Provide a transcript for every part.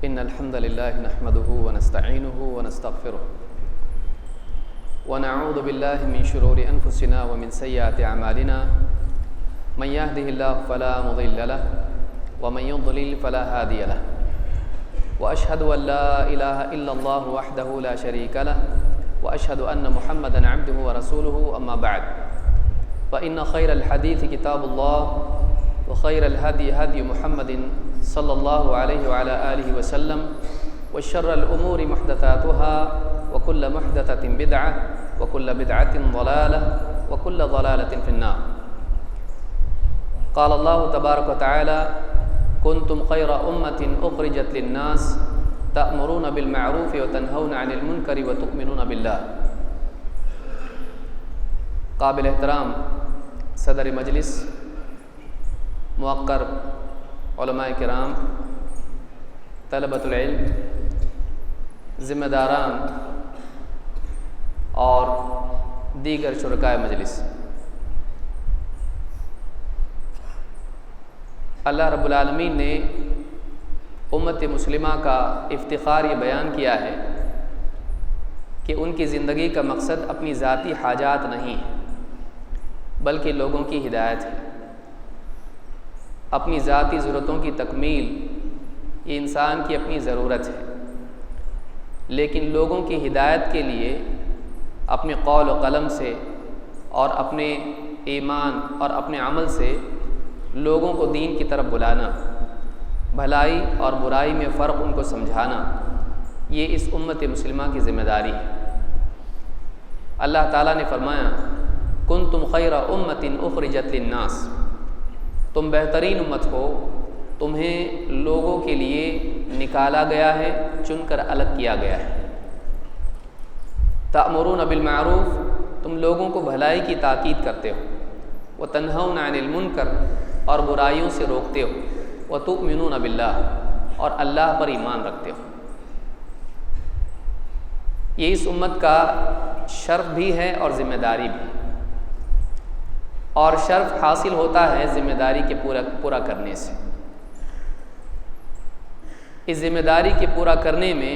إن الحمد لله نحمده ونستعينه ونستغفره ونعوذ بالله من شرور أنفسنا ومن سيئات أعمالنا من يهده الله فلا مضل له ومن يضلل فلا هادي له وأشهد أن لا إله إلا الله وحده لا شريك له وأشهد أن محمدا عبده ورسوله أما بعد فإن خير الحديث كتاب الله وخير الهدي هدي محمد صلى الله عليه وعلى آله وسلم وشر الأمور محدثاتها وكل محدثة بدعة وكل بدعة ضلالة وكل ضلالة في النار. قال الله تبارك وتعالى كنتم خير أمة أخرجت للناس تأمرون بالمعروف وتنهون عن المنكر وتؤمنون بالله. قابل احترام صدر مجلس، موقر علماء کرام، طلبۃ العلم، ذمہ داران اور دیگر شرکائے مجلس، اللہ رب العالمین نے امت مسلمہ کا افتخار یہ بیان کیا ہے کہ ان کی زندگی کا مقصد اپنی ذاتی حاجات نہیں ہے بلکہ لوگوں کی ہدایت ہے۔ اپنی ذاتی ضرورتوں کی تکمیل یہ انسان کی اپنی ضرورت ہے، لیکن لوگوں کی ہدایت کے لیے اپنے قول و قلم سے اور اپنے ایمان اور اپنے عمل سے لوگوں کو دین کی طرف بلانا، بھلائی اور برائی میں فرق ان کو سمجھانا، یہ اس امت مسلمہ کی ذمہ داری ہے۔ اللہ تعالیٰ نے فرمایا کنتم خیر امۃ اخرجت للناس، تم بہترین امت ہو، تمہیں لوگوں کے لیے نکالا گیا ہے، چن کر الگ کیا گیا ہے۔ تأمرون بالمعروف، تم لوگوں کو بھلائی کی تاکید کرتے ہو، وتنہون عن المنکر، اور برائیوں سے روکتے ہو، وتؤمنون باللہ، اور اللہ پر ایمان رکھتے ہو۔ یہ اس امت کا شرف بھی ہے اور ذمہ داری بھی، اور شرف حاصل ہوتا ہے ذمہ داری کے پورا کرنے سے۔ اس ذمہ داری کے پورا کرنے میں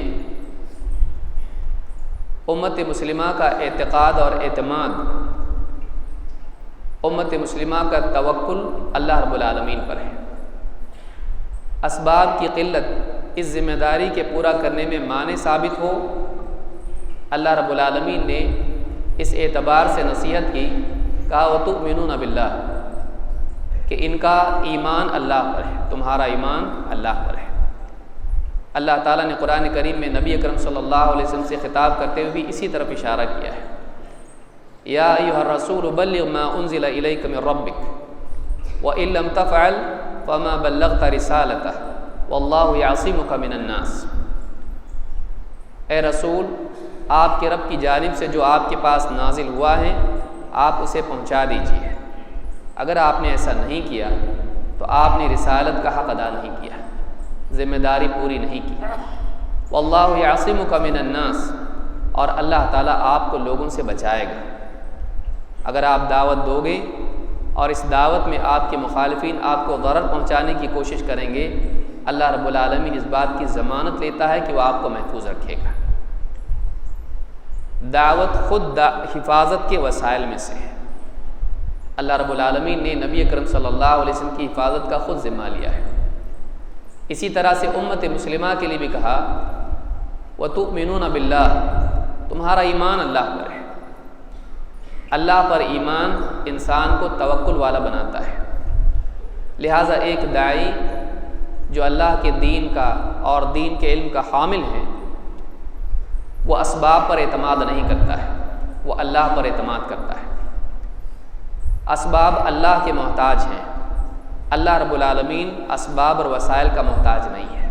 امت مسلمہ کا اعتقاد اور اعتماد، امت مسلمہ کا توکل اللہ رب العالمین پر ہے۔ اسباب کی قلت اس ذمہ داری کے پورا کرنے میں مانع ثابت ہو، اللہ رب العالمین نے اس اعتبار سے نصیحت کی، کہا وَتُؤْمِنُونَ بِاللَّهِ، کہ ان کا ایمان اللہ پر ہے، تمہارا ایمان اللہ پر ہے۔ اللہ تعالیٰ نے قرآن کریم میں نبی اکرم صلی اللہ علیہ وسلم سے خطاب کرتے ہوئے بھی اسی طرف اشارہ کیا ہے، یا ایھا الرسول بلغ ما انزل الیک من ربک وان لم تفعل فما بلغت رسالتہ واللہ یعصمک من الناس۔ اے رسول، آپ کے رب کی جانب سے جو آپ کے پاس نازل ہوا ہے آپ اسے پہنچا دیجیے، اگر آپ نے ایسا نہیں کیا تو آپ نے رسالت کا حق ادا نہیں کیا، ذمہ داری پوری نہیں کی۔ واللہ یعصمک من الناس، اور اللہ تعالیٰ آپ کو لوگوں سے بچائے گا۔ اگر آپ دعوت دو گے اور اس دعوت میں آپ کے مخالفین آپ کو ضرر پہنچانے کی کوشش کریں گے، اللہ رب العالمین اس بات کی ضمانت لیتا ہے کہ وہ آپ کو محفوظ رکھے گا۔ دعوت خود حفاظت کے وسائل میں سے ہے۔ اللہ رب العالمین نے نبی اکرم صلی اللہ علیہ وسلم کی حفاظت کا خود ذمہ لیا ہے۔ اسی طرح سے امت مسلمہ کے لیے بھی کہا وَتُؤْمِنُونَ بِاللَّهِ، تمہارا ایمان اللہ پر ہے۔ اللہ پر ایمان انسان کو توکل والا بناتا ہے، لہٰذا ایک داعی جو اللہ کے دین کا اور دین کے علم کا حامل ہے، وہ اسباب پر اعتماد نہیں کرتا ہے، وہ اللہ پر اعتماد کرتا ہے۔ اسباب اللہ کے محتاج ہیں، اللہ رب العالمین اسباب اور وسائل کا محتاج نہیں ہے۔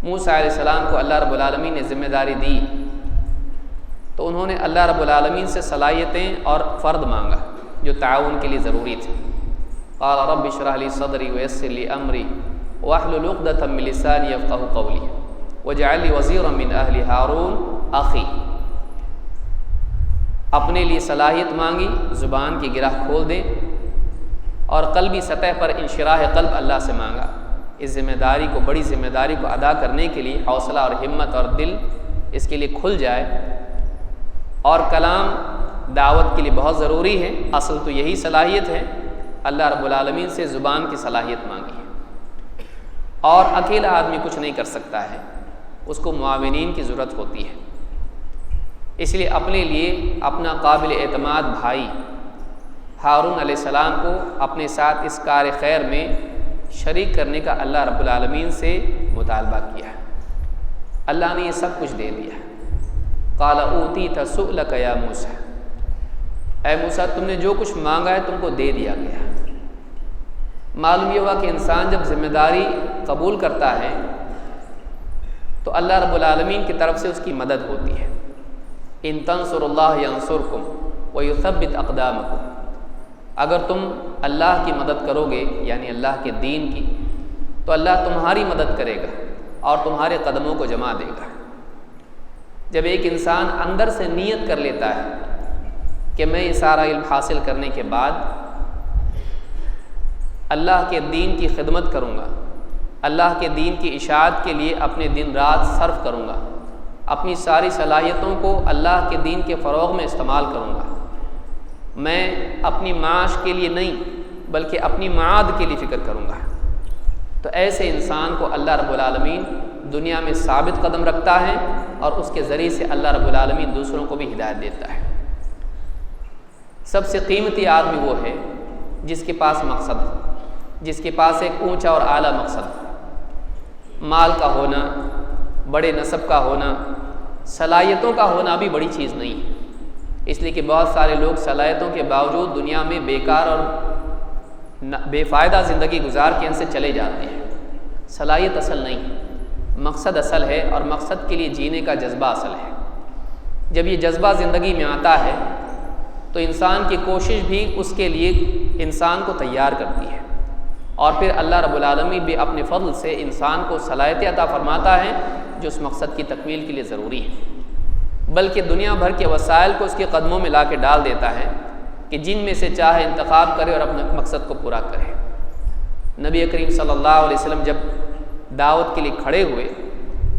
موسیٰ علیہ السلام کو اللہ رب العالمین نے ذمہ داری دی تو انہوں نے اللہ رب العالمین سے صلاحیتیں اور فرد مانگا جو تعاون کے لیے ضروری تھے۔ قال رب اشرح لی صدری ویسر لی امری واحلل عقدۃ من لسانی یفقہوا قولی وَاجْعَلْ لِي وَزِيرًا مِّنْ أَهْلِ هَارُونَ أَخِي، اپنے لیے صلاحیت مانگی، زبان کی گرہ کھول دے، اور قلبی سطح پر انشراح قلب اللہ سے مانگا اس ذمہ داری کو، بڑی ذمہ داری کو ادا کرنے کے لیے حوصلہ اور ہمت اور دل اس کے لیے کھل جائے۔ اور کلام دعوت کے لیے بہت ضروری ہے، اصل تو یہی صلاحیت ہے، اللہ رب العالمین سے زبان کی صلاحیت مانگی ہے، اور اکیلا آدمی کچھ نہیں کر سکتا ہے، اس کو معاونین کی ضرورت ہوتی ہے۔ اس لیے اپنے لیے اپنا قابل اعتماد بھائی ہارون علیہ السلام کو اپنے ساتھ اس کار خیر میں شریک کرنے کا اللہ رب العالمین سے مطالبہ کیا ہے۔ اللہ نے یہ سب کچھ دے دیا۔ قال اوتیت سؤلک یا موسیٰ، اے موسیٰ تم نے جو کچھ مانگا ہے تم کو دے دیا گیا۔ معلوم یہ ہوا کہ انسان جب ذمہ داری قبول کرتا ہے تو اللہ رب العالمین کی طرف سے اس کی مدد ہوتی ہے۔ ان تنصر اللہ ینصرکم ویثبت اقدامکم، اگر تم اللہ کی مدد کرو گے یعنی اللہ کے دین کی، تو اللہ تمہاری مدد کرے گا اور تمہارے قدموں کو جما دے گا۔ جب ایک انسان اندر سے نیت کر لیتا ہے کہ میں یہ سارا علم حاصل کرنے کے بعد اللہ کے دین کی خدمت کروں گا، اللہ کے دین کی اشاعت کے لیے اپنے دن رات صرف کروں گا، اپنی ساری صلاحیتوں کو اللہ کے دین کے فروغ میں استعمال کروں گا، میں اپنی معاش کے لیے نہیں بلکہ اپنی معاد کے لیے فکر کروں گا، تو ایسے انسان کو اللہ رب العالمین دنیا میں ثابت قدم رکھتا ہے اور اس کے ذریعے سے اللہ رب العالمین دوسروں کو بھی ہدایت دیتا ہے۔ سب سے قیمتی آدمی وہ ہے جس کے پاس مقصد ہو، جس کے پاس ایک اونچا اور اعلیٰ مقصد ہو۔ مال کا ہونا، بڑے نسب کا ہونا، صلاحیتوں کا ہونا بھی بڑی چیز نہیں ہے، اس لیے کہ بہت سارے لوگ صلاحیتوں کے باوجود دنیا میں بیکار اور بے فائدہ زندگی گزار کے ان سے چلے جاتے ہیں۔ صلاحیت اصل نہیں، مقصد اصل ہے، اور مقصد کے لیے جینے کا جذبہ اصل ہے۔ جب یہ جذبہ زندگی میں آتا ہے تو انسان کی کوشش بھی اس کے لیے انسان کو تیار کرتی ہے، اور پھر اللہ رب العالمین بھی اپنے فضل سے انسان کو صلاحیت عطا فرماتا ہے جو اس مقصد کی تکمیل کے لیے ضروری ہے، بلکہ دنیا بھر کے وسائل کو اس کے قدموں میں لا کے ڈال دیتا ہے کہ جن میں سے چاہے انتخاب کرے اور اپنے مقصد کو پورا کرے۔ نبی کریم صلی اللہ علیہ وسلم جب دعوت کے لیے کھڑے ہوئے،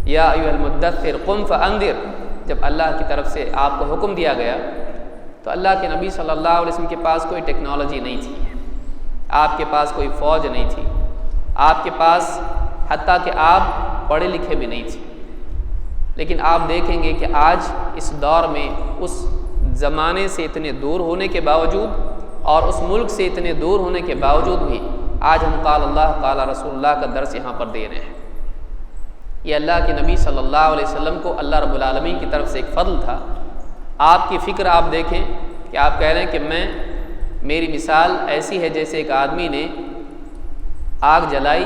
یا ایھا المدثر قم فانذر، جب اللہ کی طرف سے آپ کو حکم دیا گیا تو اللہ کے نبی صلی اللہ علیہ وسلم کے پاس کوئی ٹیکنالوجی نہیں تھی، آپ کے پاس کوئی فوج نہیں تھی، آپ کے پاس حتیٰ کہ آپ پڑھے لکھے بھی نہیں تھے، لیکن آپ دیکھیں گے کہ آج اس دور میں اس زمانے سے اتنے دور ہونے کے باوجود اور اس ملک سے اتنے دور ہونے کے باوجود بھی آج ہم قال اللہ قال رسول اللہ کا درس یہاں پر دے رہے ہیں۔ یہ اللہ کے نبی صلی اللہ علیہ وسلم کو اللہ رب العالمین کی طرف سے ایک فضل تھا۔ آپ کی فکر آپ دیکھیں کہ آپ کہہ رہے ہیں کہ میری مثال ایسی ہے جیسے ایک آدمی نے آگ جلائی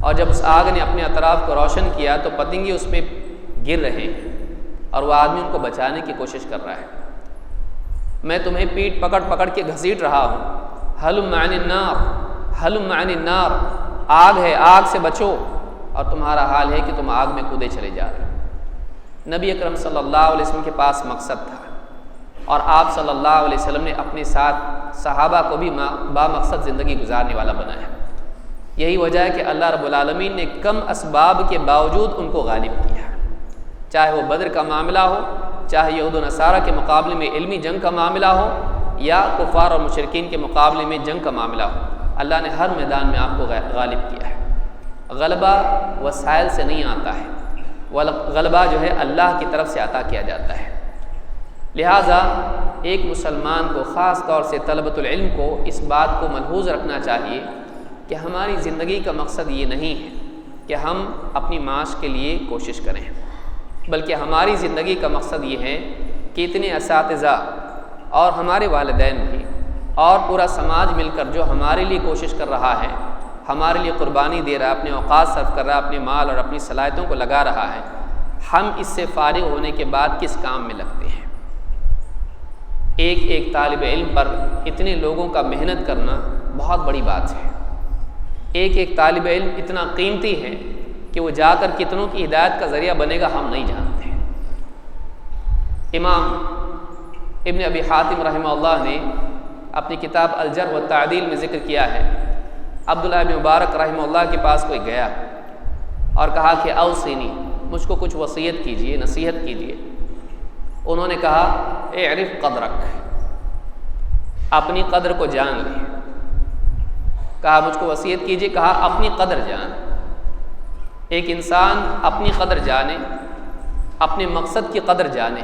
اور جب اس آگ نے اپنے اطراف کو روشن کیا تو پتنگے اس پہ گر رہے ہیں اور وہ آدمی ان کو بچانے کی کوشش کر رہا ہے۔ میں تمہیں پیٹ پکڑ کے گھسیٹ رہا ہوں، ہلم عن النار ہلم عن النار، آگ ہے، آگ سے بچو، اور تمہارا حال ہے کہ تم آگ میں کودے چلے جا رہے ہو۔ نبی اکرم صلی اللہ علیہ وسلم کے پاس مقصد تھا، اور آپ صلی اللہ علیہ وسلم نے اپنے ساتھ صحابہ کو بھی با مقصد زندگی گزارنے والا بنایا۔ یہی وجہ ہے کہ اللہ رب العالمین نے کم اسباب کے باوجود ان کو غالب کیا، چاہے وہ بدر کا معاملہ ہو، چاہے یہود و نصارہ کے مقابلے میں علمی جنگ کا معاملہ ہو، یا کفار اور مشرکین کے مقابلے میں جنگ کا معاملہ ہو، اللہ نے ہر میدان میں آپ کو غالب کیا ہے۔ غلبہ وسائل سے نہیں آتا ہے، غلبہ جو ہے اللہ کی طرف سے عطا کیا جاتا ہے۔ لہٰذا ایک مسلمان کو، خاص طور سے طلبۃ العلم کو، اس بات کو ملحوظ رکھنا چاہیے کہ ہماری زندگی کا مقصد یہ نہیں ہے کہ ہم اپنی معاش کے لیے کوشش کریں، بلکہ ہماری زندگی کا مقصد یہ ہے کہ اتنے اساتذہ اور ہمارے والدین بھی اور پورا سماج مل کر جو ہمارے لیے کوشش کر رہا ہے، ہمارے لیے قربانی دے رہا ہے، اپنے اوقات صرف کر رہا ہے، اپنے مال اور اپنی صلاحیتوں کو لگا رہا ہے، ہم اس سے فارغ ہونے کے بعد کس کام میں لگتے ہیں۔ ایک طالب علم پر اتنے لوگوں کا محنت کرنا بہت بڑی بات ہے۔ ایک طالب علم اتنا قیمتی ہے کہ وہ جا کر کتنوں کی ہدایت کا ذریعہ بنے گا ہم نہیں جانتے۔ امام ابن ابی حاتم رحمہ اللہ نے اپنی کتاب الجرح والتعدیل میں ذکر کیا ہے عبداللہ بن مبارک رحمہ اللہ کے پاس کوئی گیا اور کہا کہ اوصینی، مجھ کو کچھ وصیت کیجیے، نصیحت کیجیے۔ انہوں نے کہا اعرف قدرک، اپنی قدر کو جان لے۔ کہا مجھ کو وصیت کیجیے، کہا اپنی قدر جان۔ ایک انسان اپنی قدر جانے، اپنے مقصد کی قدر جانے،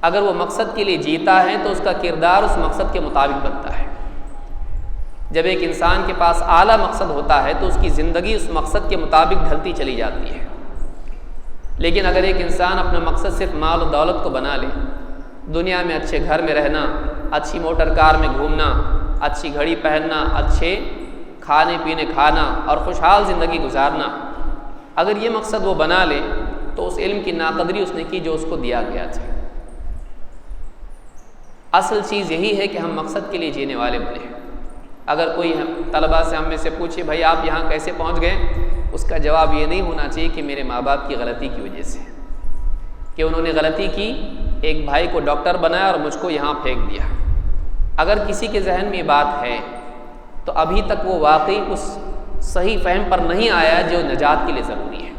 اگر وہ مقصد کے لیے جیتا ہے تو اس کا کردار اس مقصد کے مطابق بنتا ہے۔ جب ایک انسان کے پاس اعلیٰ مقصد ہوتا ہے تو اس کی زندگی اس مقصد کے مطابق ڈھلتی چلی جاتی ہے۔ لیکن اگر ایک انسان اپنا مقصد صرف مال و دولت کو بنا لے، دنیا میں اچھے گھر میں رہنا، اچھی موٹر کار میں گھومنا، اچھی گھڑی پہننا، اچھے کھانے پینے کھانا اور خوشحال زندگی گزارنا، اگر یہ مقصد وہ بنا لے تو اس علم کی ناقدری اس نے کی جو اس کو دیا گیا تھا۔ اصل چیز یہی ہے کہ ہم مقصد کے لیے جینے والے بنے۔ اگر کوئی طلباء سے ہم میں سے پوچھے بھائی آپ یہاں کیسے پہنچ گئے، اس کا جواب یہ نہیں ہونا چاہیے کہ میرے ماں باپ کی غلطی کی وجہ سے، کہ انہوں نے غلطی کی، ایک بھائی کو ڈاکٹر بنایا اور مجھ کو یہاں پھینک دیا۔ اگر کسی کے ذہن میں یہ بات ہے تو ابھی تک وہ واقعی اس صحیح فہم پر نہیں آیا جو نجات کے لیے ضروری ہے۔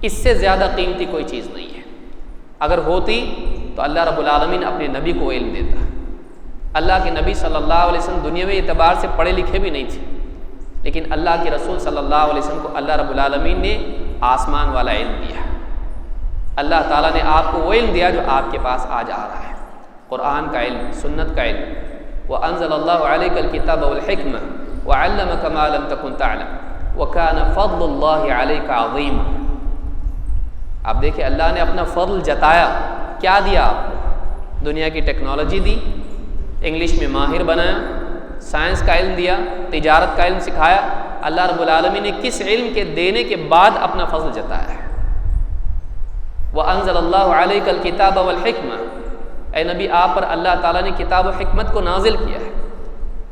اس سے زیادہ قیمتی کوئی چیز نہیں ہے۔ اگر ہوتی تو اللہ رب العالمین اپنے نبی کو علم دیتا۔ اللہ کے نبی صلی اللہ علیہ وسلم دنیاوی اعتبار سے پڑھے لکھے بھی نہیں تھے، لیکن اللہ کے رسول صلی اللہ علیہ وسلم کو اللہ رب العالمین نے آسمان والا علم دیا۔ اللہ تعالیٰ نے آپ کو وہ علم دیا جو آپ کے پاس آج آ رہا ہے، قرآن کا علم، سنت کا علم۔ وَأَنزَلَ اللَّهُ عَلَيْكَ الْكِتَابَ وَالْحِكْمَةَ وَعَلَّمَكَ مَا لَمْ تَكُنْ تَعْلَمُ وَكَانَ فَضْلُ اللَّهِ عَلَيْكَ عَظِيمًا۔ آپ دیکھیں اللہ نے اپنا فضل جتایا، کیا دیا آپ کو؟ دنیا کی ٹیکنالوجی دی، انگلش میں ماہر بنایا، سائنس کا علم دیا، تجارت کا علم سکھایا۔ اللہ رب العالمین نے کس علم کے دینے کے بعد اپنا فضل جتایا ہے؟ وَأَنزَلَ اللَّهُ عَلَيْكَ الْكِتَابَ وَالْحِكْمَةَ، اے نبی آپ پر اللہ تعالیٰ نے کتاب و حکمت کو نازل کیا ہے۔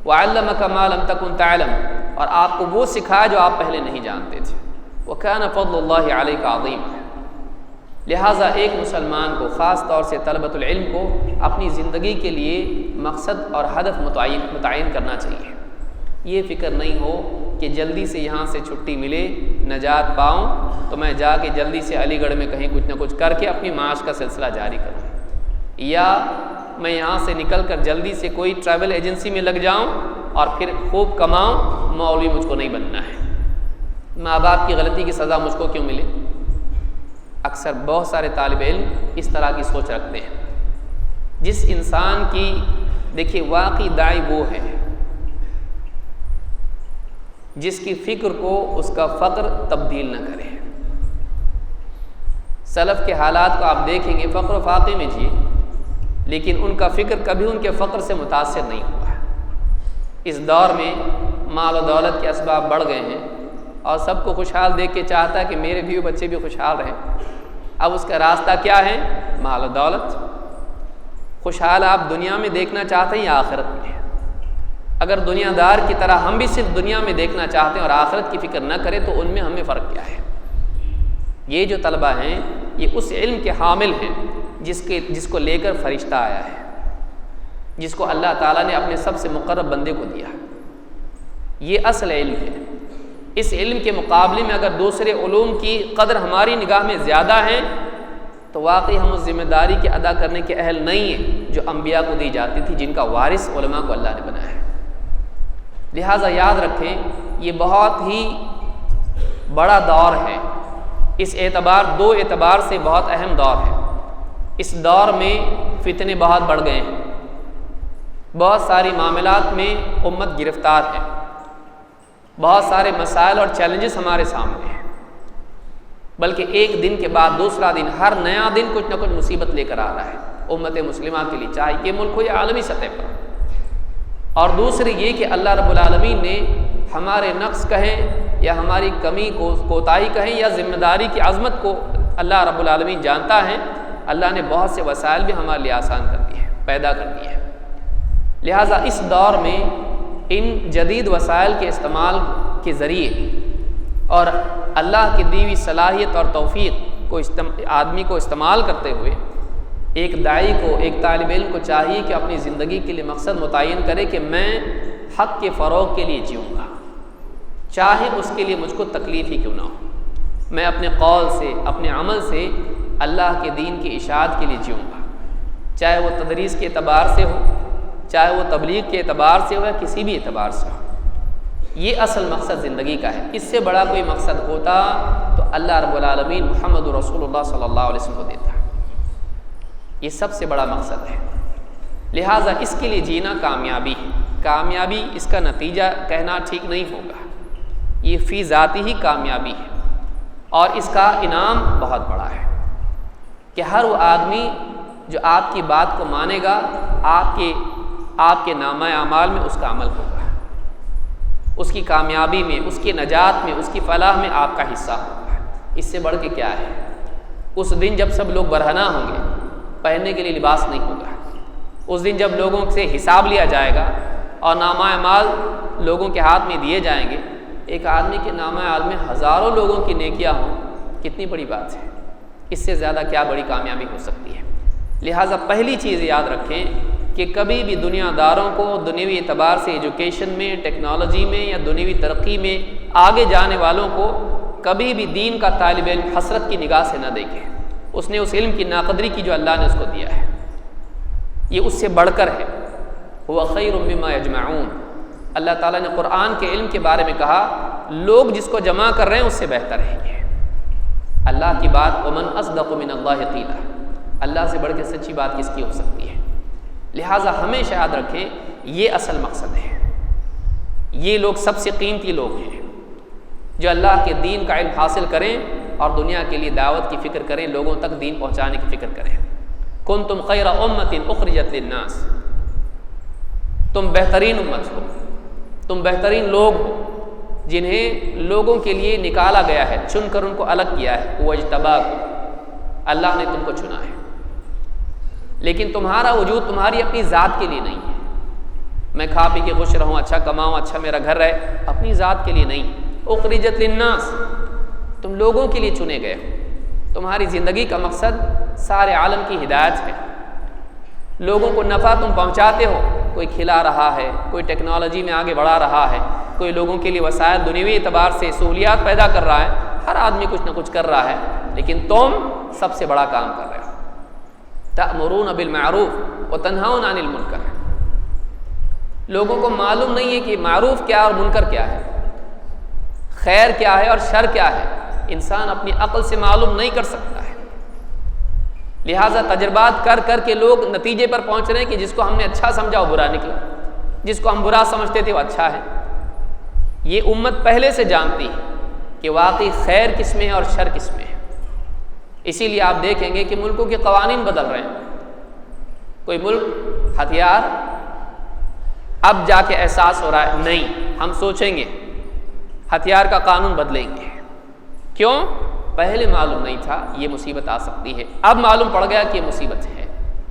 وَعَلَّمَكَ مَا لَمْ تَكُنْ تَعْلَمُ، اور آپ کو وہ سکھایا جو آپ پہلے نہیں جانتے تھے۔ وَكَانَ فَضْلُ اللَّهِ عَلَيْكَ عَظِيمًا۔ لہٰذا ایک مسلمان کو، خاص طور سے طلبۃ العلم کو، اپنی زندگی کے لیے مقصد اور ہدف متعین کرنا چاہیے۔ یہ فکر نہیں ہو کہ جلدی سے یہاں سے چھٹی ملے، نجات پاؤں تو میں جا کے جلدی سے علی گڑھ میں کہیں کچھ نہ کچھ کر کے اپنی معاش کا سلسلہ جاری کروں، یا میں یہاں سے نکل کر جلدی سے کوئی ٹریول ایجنسی میں لگ جاؤں اور پھر خوب کماؤں۔ مولوی مجھ کو نہیں بننا ہے۔ ماں باپ کی غلطی کی سزا مجھ کو کیوں ملے؟ اکثر بہت سارے طالب علم اس طرح کی سوچ رکھتے ہیں۔ جس انسان کی، دیکھیے واقعی داعی وہ ہے جس کی فکر کو اس کا فقر تبدیل نہ کرے۔ سلف کے حالات کو آپ دیکھیں گے، فقر و فاقے میں جیے، لیکن ان کا فکر کبھی ان کے فقر سے متاثر نہیں ہوا۔ اس دور میں مال و دولت کے اسباب بڑھ گئے ہیں اور سب کو خوشحال دیکھ کے چاہتا ہے کہ میرے بھی بچے بھی خوشحال رہیں۔ اب اس کا راستہ کیا ہے؟ مال و دولت۔ خوشحال آپ دنیا میں دیکھنا چاہتے ہیں یا آخرت میں؟ اگر دنیا دار کی طرح ہم بھی صرف دنیا میں دیکھنا چاہتے ہیں اور آخرت کی فکر نہ کریں تو ان میں ہمیں فرق کیا ہے؟ یہ جو طلبہ ہیں یہ اس علم کے حامل ہیں جس کو لے کر فرشتہ آیا ہے، جس کو اللہ تعالیٰ نے اپنے سب سے مقرب بندے کو دیا۔ یہ اصل علم ہے۔ اس علم کے مقابلے میں اگر دوسرے علوم کی قدر ہماری نگاہ میں زیادہ ہیں تو واقعی ہم اس ذمہ داری کے ادا کرنے کے اہل نہیں ہیں جو انبیاء کو دی جاتی تھی، جن کا وارث علماء کو اللہ نے بنایا ہے۔ لہٰذا یاد رکھیں یہ بہت ہی بڑا دور ہے، اس اعتبار، دو اعتبار سے بہت اہم دور ہے۔ اس دور میں فتنے بہت بڑھ گئے ہیں، بہت ساری معاملات میں امت گرفتار ہے، بہت سارے مسائل اور چیلنجز ہمارے سامنے ہیں، بلکہ ایک دن کے بعد دوسرا دن، ہر نیا دن کچھ نہ کچھ مصیبت لے کر آ رہا ہے امت مسلمہ کے لیے، چاہے یہ ملک ہو یا عالمی سطح پر۔ اور دوسری یہ کہ اللہ رب العالمین نے ہمارے نقص کہیں یا ہماری کمی کو کوتاہی کہیں یا ذمہ داری کی عظمت کو اللہ رب العالمین جانتا ہے، اللہ نے بہت سے وسائل بھی ہمارے لیے آسان کر دیے ہیں، پیدا کر دیے ہیں۔ لہٰذا اس دور میں ان جدید وسائل کے استعمال کے ذریعے اور اللہ کی دی ہوئی صلاحیت اور توفیق کو آدمی کو استعمال کرتے ہوئے ایک داعی کو، ایک طالب علم کو چاہیے کہ اپنی زندگی کے لیے مقصد متعین کرے کہ میں حق کے فروغ کے لیے جیوں گا، چاہے اس کے لیے مجھ کو تکلیف ہی کیوں نہ ہو، میں اپنے قول سے اپنے عمل سے اللہ کے دین کی اشاعت کے لیے جیوں گا، چاہے وہ تدریس کے اعتبار سے ہو، چاہے وہ تبلیغ کے اعتبار سے ہو یا کسی بھی اعتبار سے ہو۔ یہ اصل مقصد زندگی کا ہے۔ اس سے بڑا کوئی مقصد ہوتا تو اللہ رب العالمین محمد رسول اللہ صلی اللہ علیہ وسلم کو دیتا۔ یہ سب سے بڑا مقصد ہے، لہٰذا اس کے لیے جینا کامیابی ہے۔ کامیابی اس کا نتیجہ کہنا ٹھیک نہیں ہوگا، یہ فی ذاتی ہی کامیابی ہے، اور اس کا انعام بہت بڑا ہے کہ ہر وہ آدمی جو آپ کی بات کو مانے گا، آپ کے نامہ اعمال میں اس کا عمل ہوگا، اس کی کامیابی میں، اس کی نجات میں، اس کی فلاح میں آپ کا حصہ ہوگا۔ اس سے بڑھ کے کیا ہے؟ اس دن جب سب لوگ برہنہ ہوں گے، پہننے کے لیے لباس نہیں ہوگا، اس دن جب لوگوں سے حساب لیا جائے گا اور نامہ اعمال لوگوں کے ہاتھ میں دیے جائیں گے، ایک آدمی کے نامہ اعمال میں ہزاروں لوگوں کی نیکیاں ہوں، کتنی بڑی بات ہے، اس سے زیادہ کیا بڑی کامیابی ہو سکتی ہے۔ لہٰذا پہلی چیز یاد رکھیں کہ کبھی بھی دنیا داروں کو دنیوی اعتبار سے ایجوکیشن میں، ٹیکنالوجی میں یا دنیوی ترقی میں آگے جانے والوں کو کبھی بھی دین کا طالب علم حسرت کی نگاہ سے نہ دیکھیں۔ اس نے اس علم کی ناقدری کی جو اللہ نے اس کو دیا ہے، یہ اس سے بڑھ کر ہے۔ هو خیر مما یجمعون، اللہ تعالیٰ نے قرآن کے علم کے بارے میں کہا لوگ جس کو جمع کر رہے ہیں اس سے بہتر ہے یہ اللہ کی بات۔ ومن اصدق من اللہ قیلا، اللہ سے بڑھ کے سچی بات کس کی ہو سکتی ہے؟ لہٰذا ہمیشہ یاد رکھیں یہ اصل مقصد ہے۔ یہ لوگ سب سے قیمتی لوگ ہیں جو اللہ کے دین کا علم حاصل کریں اور دنیا کے لیے دعوت کی فکر کریں، لوگوں تک دین پہنچانے کی فکر کریں۔ کنتم خیر امۃ اخرجت للناس، تم بہترین امت ہو، تم بہترین لوگ ہو جنہیں لوگوں کے لیے نکالا گیا ہے، چن کر ان کو الگ کیا ہے۔ وَاجْتَبَاكُمْ، اللہ نے تم کو چنا ہے، لیکن تمہارا وجود تمہاری اپنی ذات کے لیے نہیں ہے۔ میں کھا پی کے خوش رہوں، اچھا کماؤں، اچھا میرا گھر رہے، اپنی ذات کے لیے نہیں۔ اخرجت للناس، تم لوگوں کے لیے چنے گئے ہو، تمہاری زندگی کا مقصد سارے عالم کی ہدایت ہے، لوگوں کو نفع تم پہنچاتے ہو۔ کوئی کھلا رہا ہے، کوئی ٹیکنالوجی میں آگے بڑھا رہا ہے، کوئی لوگوں کے لیے وسائل دنیوی اعتبار سے سہولیات پیدا کر رہا ہے، ہر آدمی کچھ نہ کچھ کر رہا ہے، لیکن تم سب سے بڑا کام کر رہے ہو۔ تأمرون بالمعروف وتنہون عن المنکر، لوگوں کو معلوم نہیں ہے کہ معروف کیا اور منکر کیا ہے، خیر کیا ہے اور شر کیا ہے، انسان اپنی عقل سے معلوم نہیں کر سکتا ہے۔ لہٰذا تجربات کر کر کے لوگ نتیجے پر پہنچ رہے ہیں کہ جس کو ہم نے اچھا سمجھا وہ برا نکلا، جس کو ہم برا سمجھتے تھے وہ اچھا ہے۔ یہ امت پہلے سے جانتی ہے کہ واقعی خیر کس میں ہے اور شر کس میں ہے۔ اسی لیے آپ دیکھیں گے کہ ملکوں کے قوانین بدل رہے ہیں۔ کوئی ملک ہتھیار، اب جا کے احساس ہو رہا ہے نہیں، ہم سوچیں گے ہتھیار کا قانون بدلیں گے۔ کیوں؟ پہلے معلوم نہیں تھا یہ مصیبت آ سکتی ہے، اب معلوم پڑ گیا کہ یہ مصیبت ہے۔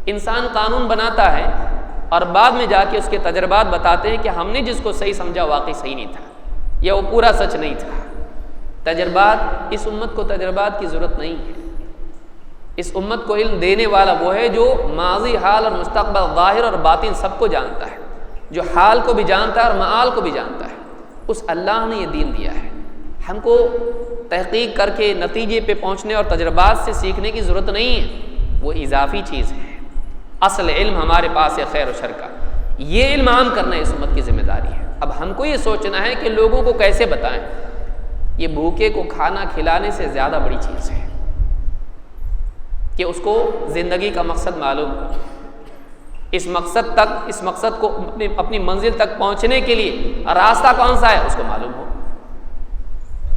انسان قانون بناتا ہے اور بعد میں جا کے اس کے تجربات بتاتے ہیں کہ ہم نے جس کو صحیح سمجھا واقعی صحیح نہیں تھا، یا وہ پورا سچ نہیں تھا۔ تجربات، اس امت کو تجربات کی ضرورت نہیں ہے۔ اس امت کو علم دینے والا وہ ہے جو ماضی، حال اور مستقبل، ظاہر اور باطن سب کو جانتا ہے، جو حال کو بھی جانتا ہے اور معال کو بھی جانتا ہے۔ اس اللہ نے یہ دین دیا ہے۔ ہم کو تحقیق کر کے نتیجے پہ پہنچنے اور تجربات سے سیکھنے کی ضرورت نہیں ہے، وہ اضافی چیز ہے۔ اصل علم ہمارے پاس ہے خیر و شر کا، یہ علم عام کرنا اس امت کی ذمہ داری ہے۔ اب ہم کو یہ سوچنا ہے کہ لوگوں کو کیسے بتائیں۔ یہ بھوکے کو کھانا کھلانے سے زیادہ بڑی چیز ہے کہ اس کو زندگی کا مقصد معلوم ہو، اس مقصد کو اپنی منزل تک پہنچنے کے لیے راستہ کون سا ہے اس کو معلوم ہو،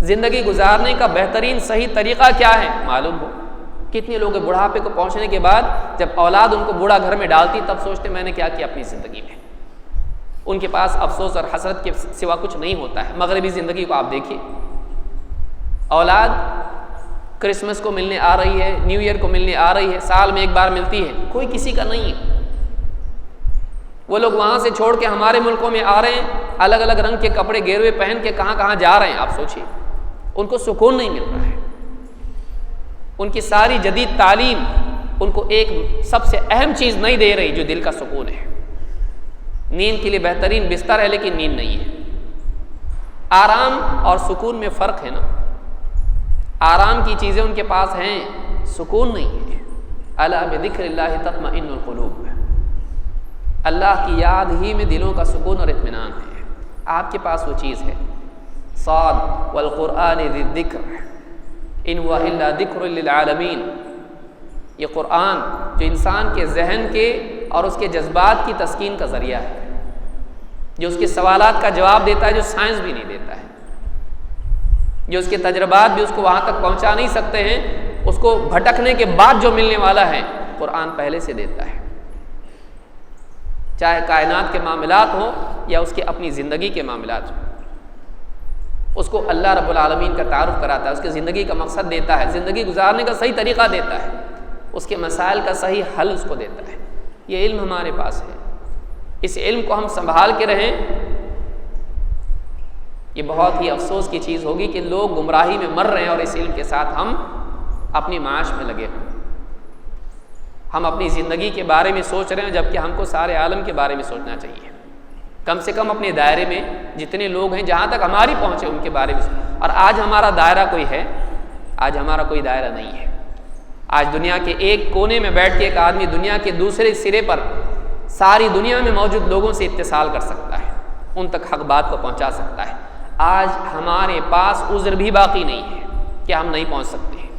زندگی گزارنے کا بہترین صحیح طریقہ کیا ہے معلوم ہو۔ کتنے لوگ بڑھاپے کو پہنچنے کے بعد جب اولاد ان کو بوڑھا گھر میں ڈالتی تب سوچتے میں نے کیا کیا اپنی زندگی میں۔ ان کے پاس افسوس اور حسرت کے سوا کچھ نہیں ہوتا ہے۔ مغربی زندگی کو آپ دیکھیے، اولاد کرسمس کو ملنے آ رہی ہے، نیو ایئر کو ملنے آ رہی ہے، سال میں ایک بار ملتی ہے، کوئی کسی کا نہیں ہے۔ وہ لوگ وہاں سے چھوڑ کے ہمارے ملکوں میں آ رہے ہیں، الگ الگ رنگ کے کپڑے گیروے پہن کے کہاں کہاں جا رہے ہیں، آپ سوچیے۔ ان کو سکون نہیں مل رہا ہے۔ ان کی ساری جدید تعلیم ان کو ایک سب سے اہم چیز نہیں دے رہی جو دل کا سکون ہے۔ نیند کے لیے بہترین بستر ہے لیکن نیند نہیں ہے۔ آرام اور سکون میں فرق ہے نا. آرام کی چیزیں ان کے پاس ہیں، سکون نہیں ہے. الا بذکر اللہ تطمئن القلوب، اللہ کی یاد ہی میں دلوں کا سکون اور اطمینان ہے. آپ کے پاس وہ چیز ہے. صاد والقرآن ذی الذکر ان هو الا ذکر للعالمین. یہ قرآن جو انسان کے ذہن کے اور اس کے جذبات کی تسکین کا ذریعہ ہے، جو اس کے سوالات کا جواب دیتا ہے جو سائنس بھی نہیں دیتا ہے، جو اس کے تجربات بھی اس کو وہاں تک پہنچا نہیں سکتے ہیں، اس کو بھٹکنے کے بعد جو ملنے والا ہے قرآن پہلے سے دیتا ہے. چاہے کائنات کے معاملات ہوں یا اس کے اپنی زندگی کے معاملات ہوں، اس کو اللہ رب العالمین کا تعارف کراتا ہے، اس کی زندگی کا مقصد دیتا ہے، زندگی گزارنے کا صحیح طریقہ دیتا ہے، اس کے مسائل کا صحیح حل اس کو دیتا ہے. یہ علم ہمارے پاس ہے، اس علم کو ہم سنبھال کے رہیں. یہ بہت ہی افسوس کی چیز ہوگی کہ لوگ گمراہی میں مر رہے ہیں اور اس علم کے ساتھ ہم اپنی معاش میں لگے ہیں. ہم اپنی زندگی کے بارے میں سوچ رہے ہیں جبکہ ہم کو سارے عالم کے بارے میں سوچنا چاہیے. کم سے کم اپنے دائرے میں جتنے لوگ ہیں جہاں تک ہماری پہنچے ان کے بارے میں. اور آج ہمارا دائرہ کوئی ہے؟ آج ہمارا کوئی دائرہ نہیں ہے. آج دنیا کے ایک کونے میں بیٹھ کے ایک آدمی دنیا کے دوسرے سرے پر ساری دنیا میں موجود لوگوں سے اتصال کر سکتا ہے، ان تک حق بات کو پہنچا سکتا ہے. آج ہمارے پاس عذر بھی باقی نہیں ہے کہ ہم نہیں پہنچ سکتے ہیں.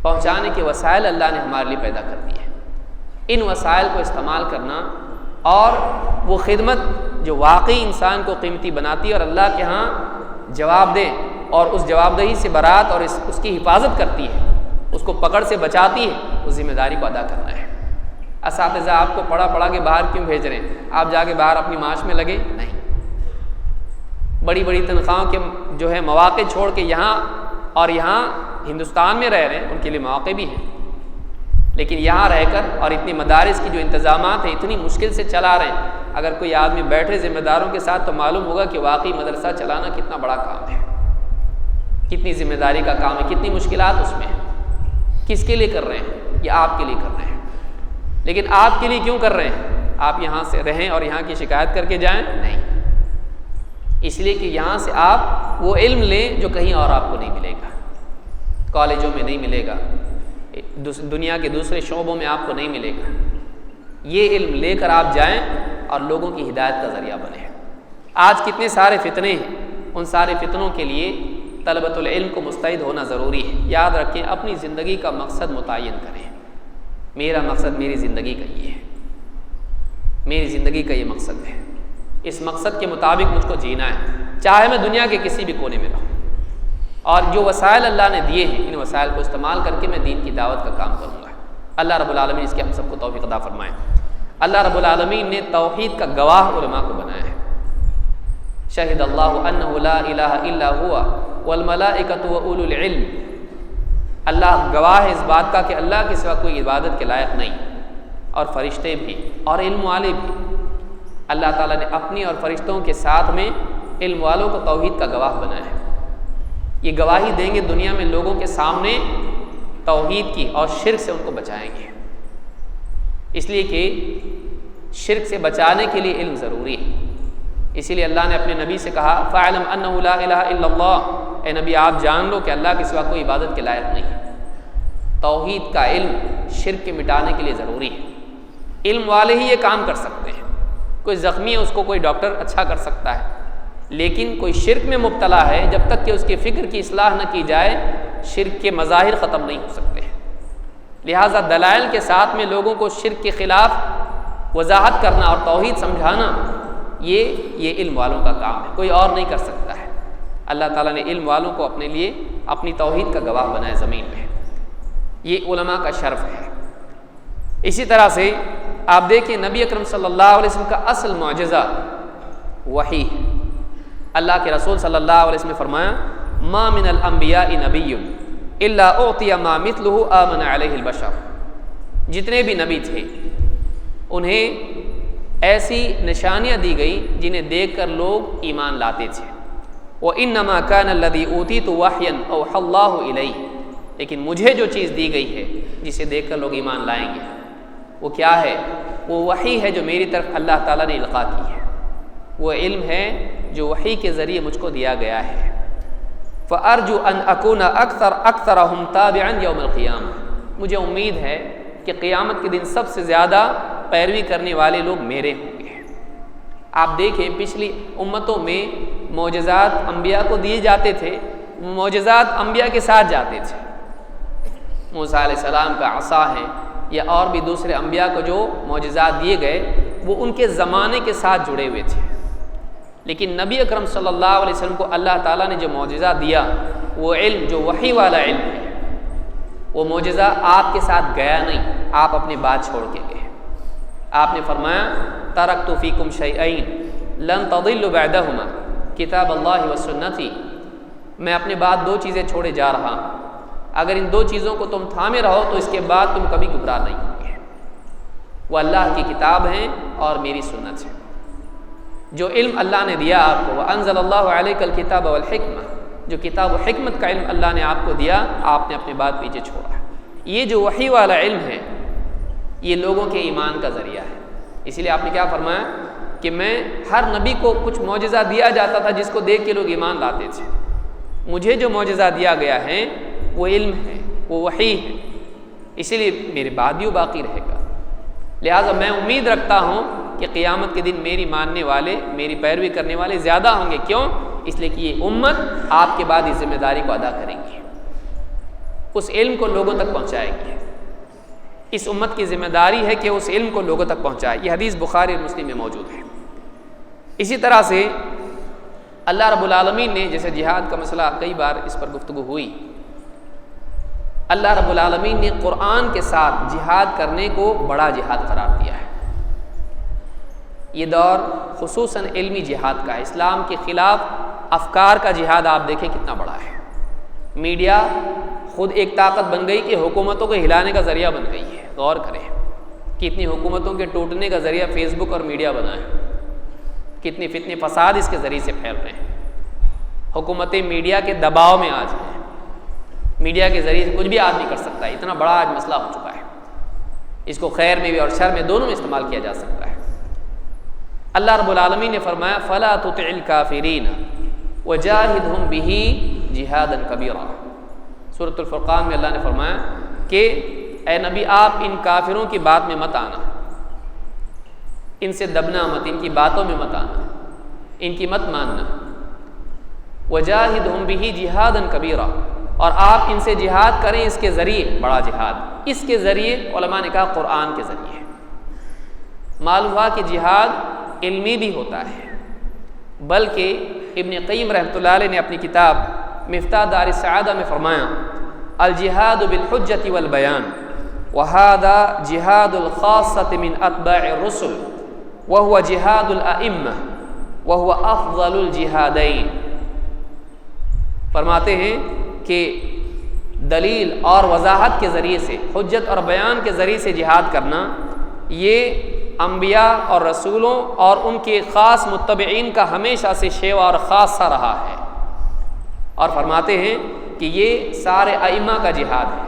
پہنچانے کے وسائل اللہ نے ہمارے لیے پیدا کر دی ہے. ان وسائل کو استعمال کرنا اور وہ خدمت جو واقعی انسان کو قیمتی بناتی ہے اور اللہ کے ہاں جواب دے اور اس جواب دہی سے برات اور اس کی حفاظت کرتی ہے، اس کو پکڑ سے بچاتی ہے، اس ذمہ داری کو ادا کرنا ہے. اساتذہ آپ کو پڑھا کے باہر کیوں بھیج رہے ہیں؟ آپ جا کے باہر اپنی معاش میں لگے نہیں. بڑی بڑی تنخواہوں کے جو ہے مواقع چھوڑ کے یہاں اور یہاں ہندوستان میں رہ رہے ہیں، ان کے لیے مواقع بھی ہیں، لیکن یہاں رہ کر اور اتنی مدارس کی جو انتظامات ہیں اتنی مشکل سے چلا رہے ہیں. اگر کوئی آدمی بیٹھے ذمہ داروں کے ساتھ تو معلوم ہوگا کہ واقعی مدرسہ چلانا کتنا بڑا کام ہے، کتنی ذمہ داری کا کام ہے، کتنی مشکلات اس میں ہیں. کس کے لیے کر رہے ہیں؟ یہ آپ کے لیے کر رہے ہیں. لیکن آپ کے لیے کیوں کر رہے ہیں؟ آپ یہاں سے رہیں اور یہاں کی شکایت کر کے جائیں؟ نہیں. اس لیے کہ یہاں سے آپ وہ علم لیں جو کہیں اور آپ کو نہیں ملے گا، کالجوں میں نہیں ملے گا، دنیا کے دوسرے شعبوں میں آپ کو نہیں ملے گا. یہ علم لے کر آپ جائیں اور لوگوں کی ہدایت کا ذریعہ بنیں. آج کتنے سارے فتنے ہیں، ان سارے فتنوں کے لیے طلبۃ العلم کو مستعد ہونا ضروری ہے. یاد رکھیں، اپنی زندگی کا مقصد متعین کریں. میرا مقصد میری زندگی کا یہ ہے، میری زندگی کا یہ مقصد ہے، اس مقصد کے مطابق مجھ کو جینا ہے، چاہے میں دنیا کے کسی بھی کونے میں رہوں. اور جو وسائل اللہ نے دیے ہیں ان وسائل کو استعمال کر کے میں دین کی دعوت کا کام کروں گا. اللہ رب العالمین اس کے ہم سب کو توفیق عطا فرمائے. اللہ رب العالمین نے توحید کا گواہ علماء کو بنایا ہے. شہد اللہ انہ لا الہ الا ہوا والملائکۃ واولو العلم. اللہ گواہ ہے اس بات کا کہ اللہ کے سوا کوئی عبادت کے لائق نہیں، اور فرشتے بھی اور علم والے بھی. اللہ تعالیٰ نے اپنی اور فرشتوں کے ساتھ میں علم والوں کو توحید کا گواہ بنایا ہے. یہ گواہی دیں گے دنیا میں لوگوں کے سامنے توحید کی، اور شرک سے ان کو بچائیں گے. اس لیے کہ شرک سے بچانے کے لیے علم ضروری ہے. اسی لیے اللہ نے اپنے نبی سے کہا فَاعْلَمْ أَنَّهُ لَا إِلَهَ إِلَّا اللَّهُ. اے نبی آپ جان لو کہ اللہ کے سوا کوئی عبادت کے لائق نہیں ہے. توحید کا علم شرک کے مٹانے کے لیے ضروری ہے. علم والے ہی یہ کام کر سکتے ہیں. کوئی زخمی ہے اس کو کوئی ڈاکٹر اچھا کر سکتا ہے، لیکن کوئی شرک میں مبتلا ہے جب تک کہ اس کے فکر کی اصلاح نہ کی جائے شرک کے مظاہر ختم نہیں ہو سکتے. لہٰذا دلائل کے ساتھ میں لوگوں کو شرک کے خلاف وضاحت کرنا اور توحید سمجھانا یہ علم والوں کا کام ہے، کوئی اور نہیں کر سکتا ہے. اللہ تعالیٰ نے علم والوں کو اپنے لیے اپنی توحید کا گواہ بنایا زمین میں. یہ علماء کا شرف ہے. اسی طرح سے آپ دیکھیں نبی اکرم صلی اللہ علیہ وسلم کا اصل معجزہ وحی. اللہ کے رسول صلی اللہ علیہ وسلم نے فرمایا ما من الانبیاء نبی الا اعطی ما مثلہ آمن علیہ البشر. جتنے بھی نبی تھے انہیں ایسی نشانیاں دی گئی جنہیں دیکھ کر لوگ ایمان لاتے تھے. وانما کان الذی اوتیت وحیا اوحى اللہ الی. لیکن مجھے جو چیز دی گئی ہے جسے دیکھ کر لوگ ایمان لائیں گے وہ کیا ہے؟ وہ وحی ہے جو میری طرف اللہ تعالیٰ نے القاء کی ہے. وہ علم ہے جو وحی کے ذریعے مجھ کو دیا گیا ہے۔ فَأَرْجُو أَنْ أَكُونَ أَكْثَرَهُمْ تَابِعًا يَوْمَ الْقِيَامَةِ، مجھے امید ہے کہ قیامت کے دن سب سے زیادہ پیروی کرنے والے لوگ میرے ہوں گے۔ آپ دیکھیں پچھلی امتوں میں معجزات انبیاء کو دیے جاتے تھے، معجزات انبیاء کے ساتھ جاتے تھے۔ موسیٰ علیہ السلام کا عصا ہے یا اور بھی دوسرے انبیاء کو جو معجزات دیے گئے وہ ان کے زمانے کے ساتھ جڑے ہوئے تھے، لیکن نبی اکرم صلی اللہ علیہ وسلم کو اللہ تعالیٰ نے جو معجزہ دیا وہ علم جو وحی والا علم ہے، وہ معجزہ آپ کے ساتھ گیا نہیں، آپ اپنی بات چھوڑ کے گئے۔ آپ نے فرمایا ترکت فیکم شیئین لن تضلوا بعدہما کتاب اللہ و سنتی، میں اپنے بعد دو چیزیں چھوڑے جا رہا ہوں، اگر ان دو چیزوں کو تم تھامے رہو تو اس کے بعد تم کبھی گمراہ نہیں ہوگے۔ وہ اللہ کی کتاب ہیں اور میری سنت ہے۔ جو علم اللہ نے دیا آپ کو، وَأَنزَلَ اللَّهُ عَلَيْكَ الْكِتَابَ وَالْحِكْمَةَ، جو کتاب و حکمت کا علم اللہ نے آپ کو دیا، آپ نے اپنے بات پیچھے چھوڑا۔ یہ جو وحی والا علم ہے یہ لوگوں کے ایمان کا ذریعہ ہے۔ اسی لیے آپ نے کیا فرمایا کہ میں ہر نبی کو کچھ معجزہ دیا جاتا تھا جس کو دیکھ کے لوگ ایمان لاتے تھے، مجھے جو معجزہ دیا گیا ہے وہ علم ہے، وہ وحی ہے، اسی لیے میرے بعد بھی وہ باقی رہے گا۔ لہٰذا میں امید رکھتا ہوں کہ قیامت کے دن میری ماننے والے، میری پیروی کرنے والے زیادہ ہوں گے۔ کیوں؟ اس لیے کہ یہ امت آپ کے بعد اس ذمہ داری کو ادا کریں گی، اس علم کو لوگوں تک پہنچائے گی۔ اس امت کی ذمہ داری ہے کہ اس علم کو لوگوں تک پہنچائے۔ یہ حدیث بخاری اور مسلم میں موجود ہے۔ اسی طرح سے اللہ رب العالمین نے، جیسے جہاد کا مسئلہ کئی بار اس پر گفتگو ہوئی، اللہ رب العالمین نے قرآن کے ساتھ جہاد کرنے کو بڑا جہاد قرار دیا ہے۔ یہ دور خصوصاً علمی جہاد کا ہے، اسلام کے خلاف افکار کا جہاد آپ دیکھیں کتنا بڑا ہے۔ میڈیا خود ایک طاقت بن گئی کہ حکومتوں کو ہلانے کا ذریعہ بن گئی ہے۔ غور کریں کتنی حکومتوں کے ٹوٹنے کا ذریعہ فیس بک اور میڈیا بنا ہے، کتنے فتنے فساد اس کے ذریعے سے پھیل رہے ہیں۔ حکومتیں میڈیا کے دباؤ میں آج ہیں، میڈیا کے ذریعے سے کچھ بھی آدمی کر سکتا ہے، اتنا بڑا آج مسئلہ ہو چکا ہے۔ اس کو خیر میں بھی اور شر میں دونوں میں استعمال کیا جا سکتا ہے۔ اللہ رب العالمین نے فرمایا فَلَا تُطِعِ الْكَافِرِينَ وَجَاهِدْهُمْ بِهِ جِهَادًا كَبِيرًا۔ سورۃ الفرقان میں اللہ نے فرمایا کہ اے نبی آپ ان کافروں کی بات میں مت آنا، ان سے دبنا مت، ان کی باتوں میں مت آنا، ان کی مت ماننا۔ وَجَاهِدْهُمْ بِهِ جِهَادًا كَبِيرًا، اور آپ ان سے جہاد کریں اس کے ذریعے، بڑا جہاد اس کے ذریعے، علماء نے کہا قرآن کے ذریعے۔ معلوم ہوا کہ جہاد علمی بھی ہوتا ہے، بلکہ ابن قیم رحمۃ اللہ علیہ نے اپنی کتاب مفتاح دار السعادہ میں فرمایا الجہاد بالحجۃ والبیان وہذا جہاد الخاصۃ من اتباع الرسل وهو جہاد الائمہ وهو افضل الجہادین۔ فرماتے ہیں کہ دلیل اور وضاحت کے ذریعے سے، حجت اور بیان کے ذریعے سے جہاد کرنا، یہ انبیاء اور رسولوں اور ان کے خاص متبعین کا ہمیشہ سے شیوا اور خاصہ رہا ہے۔ اور فرماتے ہیں کہ یہ سارے ائمہ کا جہاد ہے،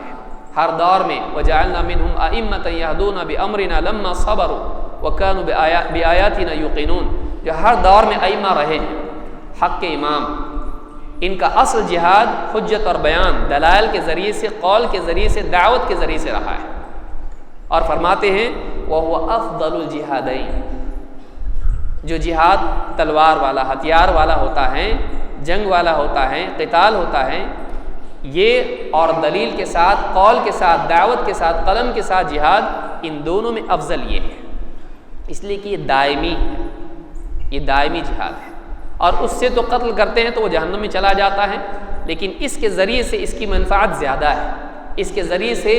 ہر دور میں وَجَعَلْنَا مِنْهُمْ أَئِمَّةً يَهْدُونَ بِأَمْرِنَا لَمَّا صَبَرُوا وَكَانُوا بِآيَاتِنَا يُوقِنُونَ۔ جو ہر دور میں ائمہ رہے ہیں، حق کے امام، ان کا اصل جہاد حجت اور بیان، دلائل کے ذریعے سے، قول کے ذریعے سے، دعوت کے ذریعے سے رہا ہے۔ اور فرماتے ہیں وَهُوَ أَفْضَلُ الْجِهَادَيْنِ، جو جہاد تلوار والا، ہتھیار والا ہوتا ہے، جنگ والا ہوتا ہے، قتال ہوتا ہے، یہ اور دلیل کے ساتھ، قول کے ساتھ، دعوت کے ساتھ، قلم کے ساتھ جہاد، ان دونوں میں افضل یہ ہے، اس لیے کہ یہ دائمی ہے، یہ دائمی جہاد ہے۔ اور اس سے تو قتل کرتے ہیں تو وہ جہنم میں چلا جاتا ہے، لیکن اس کے ذریعے سے اس کی منفعت زیادہ ہے، اس کے ذریعے سے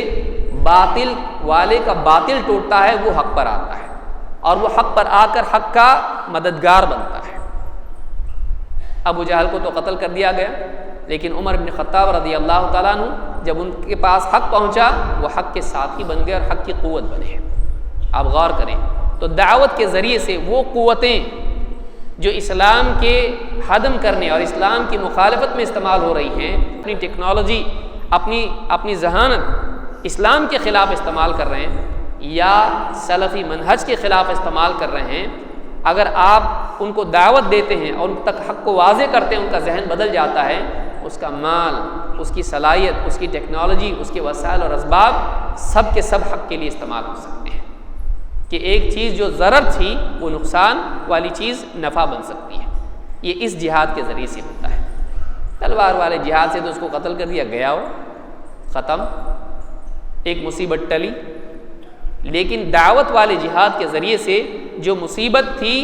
باطل والے کا باطل ٹوٹتا ہے، وہ حق پر آتا ہے، اور وہ حق پر آ کر حق کا مددگار بنتا ہے۔ ابو جہل کو تو قتل کر دیا گیا، لیکن عمر بن خطاب رضی اللہ تعالیٰ عنہ جب ان کے پاس حق پہنچا، وہ حق کے ساتھی بن گئے اور حق کی قوت بنے۔ آپ غور کریں تو دعوت کے ذریعے سے وہ قوتیں جو اسلام کے ہدم کرنے اور اسلام کی مخالفت میں استعمال ہو رہی ہیں، اپنی ٹیکنالوجی، اپنی ذہانت اسلام کے خلاف استعمال کر رہے ہیں یا سلفی منہج کے خلاف استعمال کر رہے ہیں، اگر آپ ان کو دعوت دیتے ہیں اور ان تک حق کو واضح کرتے ہیں، ان کا ذہن بدل جاتا ہے، اس کا مال، اس کی صلاحیت، اس کی ٹیکنالوجی، اس کے وسائل اور اسباب سب کے سب حق کے لیے استعمال ہو سکتے ہیں، کہ ایک چیز جو ضرر تھی وہ نقصان والی چیز نفع بن سکتی ہے۔ یہ اس جہاد کے ذریعے سے ہوتا ہے۔ تلوار والے جہاد سے تو اس کو قتل کر دیا، گیا ہو، ختم، ایک مصیبت ٹلی۔ لیکن دعوت والے جہاد کے ذریعے سے جو مصیبت تھی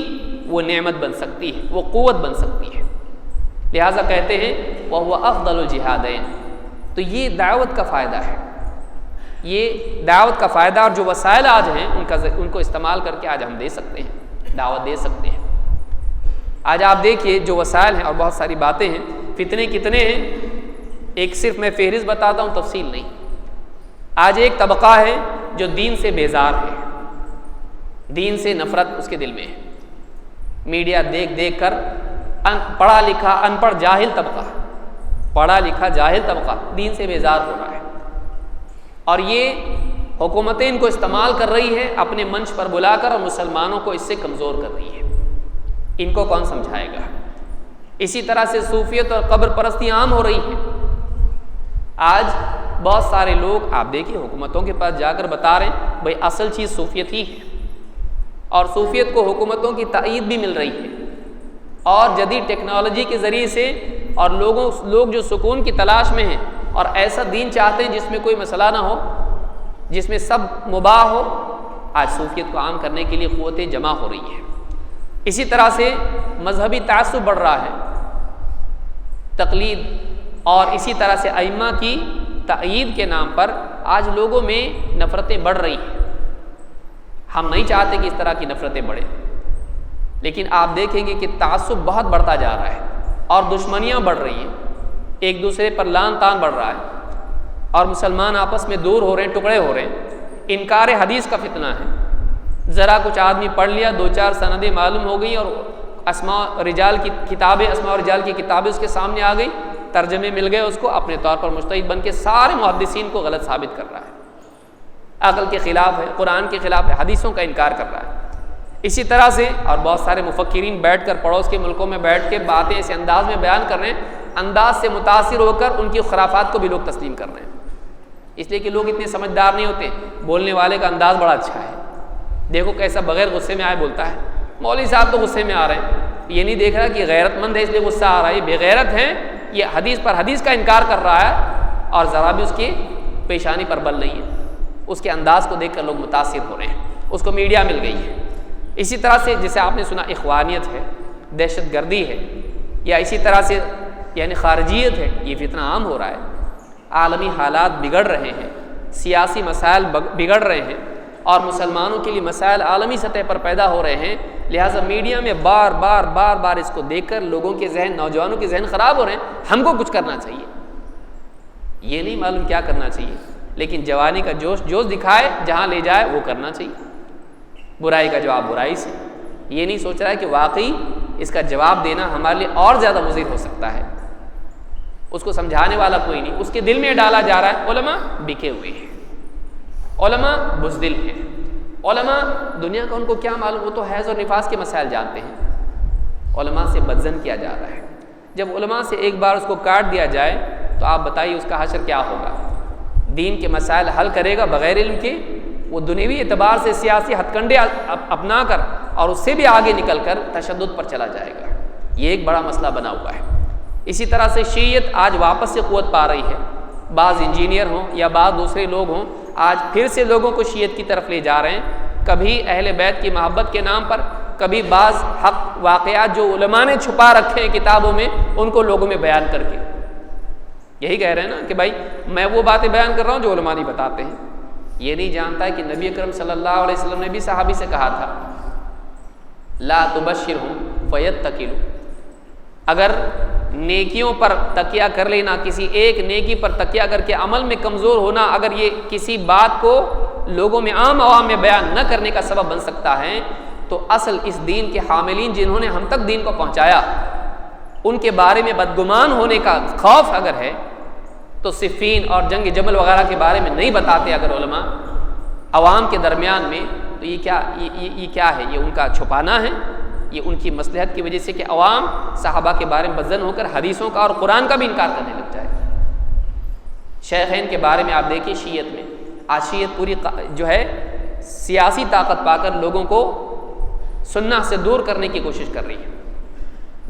وہ نعمت بن سکتی ہے، وہ قوت بن سکتی ہے۔ لہٰذا کہتے ہیں وَهُوَ أَفْضَلُ الْجِهَادَيْنِ۔ تو یہ دعوت کا فائدہ ہے، یہ دعوت کا فائدہ، اور جو وسائل آج ہیں ان کو استعمال کر کے آج ہم دے سکتے ہیں، دعوت دے سکتے ہیں۔ آج آپ دیکھیے جو وسائل ہیں، اور بہت ساری باتیں ہیں، فتنے کتنے ہیں، ایک صرف میں فہرست بتاتا ہوں، تفصیل نہیں۔ آج ایک طبقہ ہے جو دین سے بیزار ہے، دین سے نفرت اس کے دل میں ہے، میڈیا دیکھ دیکھ کر پڑھا لکھا ان پڑھ جاہل طبقہ، پڑھا لکھا جاہل طبقہ دین سے بیزار ہو رہا ہے، اور یہ حکومتیں ان کو استعمال کر رہی ہے اپنے منچ پر بلا کر، اور مسلمانوں کو اس سے کمزور کر رہی ہے۔ ان کو کون سمجھائے گا؟ اسی طرح سے صوفیت اور قبر پرستی عام ہو رہی ہے۔ آج بہت سارے لوگ آپ دیکھیں حکومتوں کے پاس جا کر بتا رہے ہیں بھائی اصل چیز صوفیت ہی ہے، اور صوفیت کو حکومتوں کی تائید بھی مل رہی ہے، اور جدید ٹیکنالوجی کے ذریعے سے، اور لوگ جو سکون کی تلاش میں ہیں اور ایسا دین چاہتے ہیں جس میں کوئی مسئلہ نہ ہو، جس میں سب مباح ہو، آج صوفیت کو عام کرنے کے لیے قوتیں جمع ہو رہی ہیں۔ اسی طرح سے مذہبی تعصب بڑھ رہا ہے، تقلید، اور اسی طرح سے ائمہ کی تائید کے نام پر آج لوگوں میں نفرتیں بڑھ رہی ہیں۔ ہم نہیں چاہتے کہ اس طرح کی نفرتیں بڑھیں، لیکن آپ دیکھیں گے کہ تعصب بہت بڑھتا جا رہا ہے، اور دشمنیاں بڑھ رہی ہیں، ایک دوسرے پر لان تان بڑھ رہا ہے، اور مسلمان آپس میں دور ہو رہے ہیں، ٹکڑے ہو رہے ہیں۔ انکار حدیث کا فتنہ ہے، ذرا کچھ آدمی پڑھ لیا، 2-4 سندیں معلوم ہو گئی، اور اسماء رجال کی کتابیں، اسماء رجال کی کتابیں اس کے سامنے آ گئی، ترجمے مل گئے، اس کو اپنے طور پر مجتہد بن کے سارے محدثین کو غلط ثابت کر رہا ہے، عقل کے خلاف ہے، قرآن کے خلاف ہے، حدیثوں کا انکار کر رہا ہے۔ اسی طرح سے اور بہت سارے مفکرین بیٹھ کر پڑوس کے ملکوں میں بیٹھ کے باتیں ایسے انداز میں بیان کر رہے ہیں، انداز سے متاثر ہو کر ان کی خرافات کو بھی لوگ تسلیم کر رہے ہیں، اس لیے کہ لوگ اتنے سمجھدار نہیں ہوتے۔ بولنے والے کا انداز بڑا اچھا ہے، دیکھو کیسا بغیر غصے میں آئے بولتا ہے۔ مولوی صاحب تو غصے میں آ رہے ہیں، یہ نہیں دیکھ رہا کہ غیرت مند ہے اس لیے غصہ آ رہا ہے، یہ بے غیرت ہے، یہ حدیث پر حدیث کا انکار کر رہا ہے، اور ذرا بھی اس کی پیشانی پر بل نہیں ہے، اس کے انداز کو دیکھ کر لوگ متاثر ہو رہے ہیں، اس کو میڈیا مل گئی ہے۔ اسی طرح سے جیسے آپ نے سنا اخوانیت ہے، دہشت گردی ہے، یا اسی طرح سے یعنی خارجیت ہے، یہ فتنہ عام ہو رہا ہے۔ عالمی حالات بگڑ رہے ہیں، سیاسی مسائل بگڑ رہے ہیں، اور مسلمانوں کے لیے مسائل عالمی سطح پر پیدا ہو رہے ہیں، لہٰذا میڈیا میں بار بار اس کو دیکھ کر لوگوں کے ذہن، نوجوانوں کے ذہن خراب ہو رہے ہیں۔ ہم کو کچھ کرنا چاہیے، یہ نہیں معلوم کیا کرنا چاہیے، لیکن جوانی کا جوش دکھائے، جہاں لے جائے وہ کرنا چاہیے۔ برائی کا جواب برائی سے، یہ نہیں سوچ رہا ہے کہ واقعی اس کا جواب دینا ہمارے لیے اور زیادہ مضر ہو سکتا ہے، اس کو سمجھانے والا کوئی نہیں، اس کے دل میں ڈالا جا رہا ہے۔ علماء بکے ہوئے ہیں، علماء بزدل ہیں، علماء دنیا کا ان کو کیا معلوم، وہ تو حیض اور نفاس کے مسائل جانتے ہیں۔ علماء سے بدظن کیا جا رہا ہے۔ جب علماء سے ایک بار اس کو کاٹ دیا جائے تو آپ بتائیے اس کا حشر کیا ہوگا۔ دین کے مسائل حل کرے گا بغیر علم کے، وہ دنیوی اعتبار سے سیاسی ہتھ کنڈے اپنا کر اور اس سے بھی آگے نکل کر تشدد پر چلا جائے گا۔ یہ ایک بڑا مسئلہ بنا ہوا ہے۔ اسی طرح سے شیعیت آج واپس سے قوت پا رہی ہے، بعض انجینئر ہوں یا بعض دوسرے لوگ ہوں، آج پھر سے لوگوں کو شیعیت کی طرف لے جا رہے ہیں، کبھی اہل بیت کی محبت کے نام پر، کبھی بعض حق واقعات جو علماء نے چھپا رکھے ہیں کتابوں میں ان کو لوگوں میں بیان کر کے، یہی کہہ رہے ہیں نا کہ بھائی میں وہ باتیں بیان کر رہا ہوں جو علماء نہیں بتاتے ہیں۔ یہ نہیں جانتا ہے کہ نبی اکرم صلی اللہ علیہ وسلم نے بھی صحابی سے کہا تھا لا تبشرہم فیتکلوا، اگر نیکیوں پر تکیہ کر لینا، کسی ایک نیکی پر تکیہ کر کے عمل میں کمزور ہونا، اگر یہ کسی بات کو لوگوں میں عام عوام میں بیان نہ کرنے کا سبب بن سکتا ہے، تو اصل اس دین کے حاملین جنہوں نے ہم تک دین کو پہنچایا ان کے بارے میں بدگمان ہونے کا خوف اگر ہے تو صفین اور جنگ جمل وغیرہ کے بارے میں نہیں بتاتے اگر علماء عوام کے درمیان میں، تو یہ کیا ہے؟ یہ ان کا چھپانا ہے، یہ ان کی مصلحت کی وجہ سے کہ عوام صحابہ کے بارے میں بدظن ہو کر حدیثوں کا اور قرآن کا بھی انکار کرنے لگ جائے۔ شیخین کے بارے میں آپ دیکھیے شیعت میں، آج شیعت پوری جو ہے سیاسی طاقت پا کر لوگوں کو سنت سے دور کرنے کی کوشش کر رہی ہے،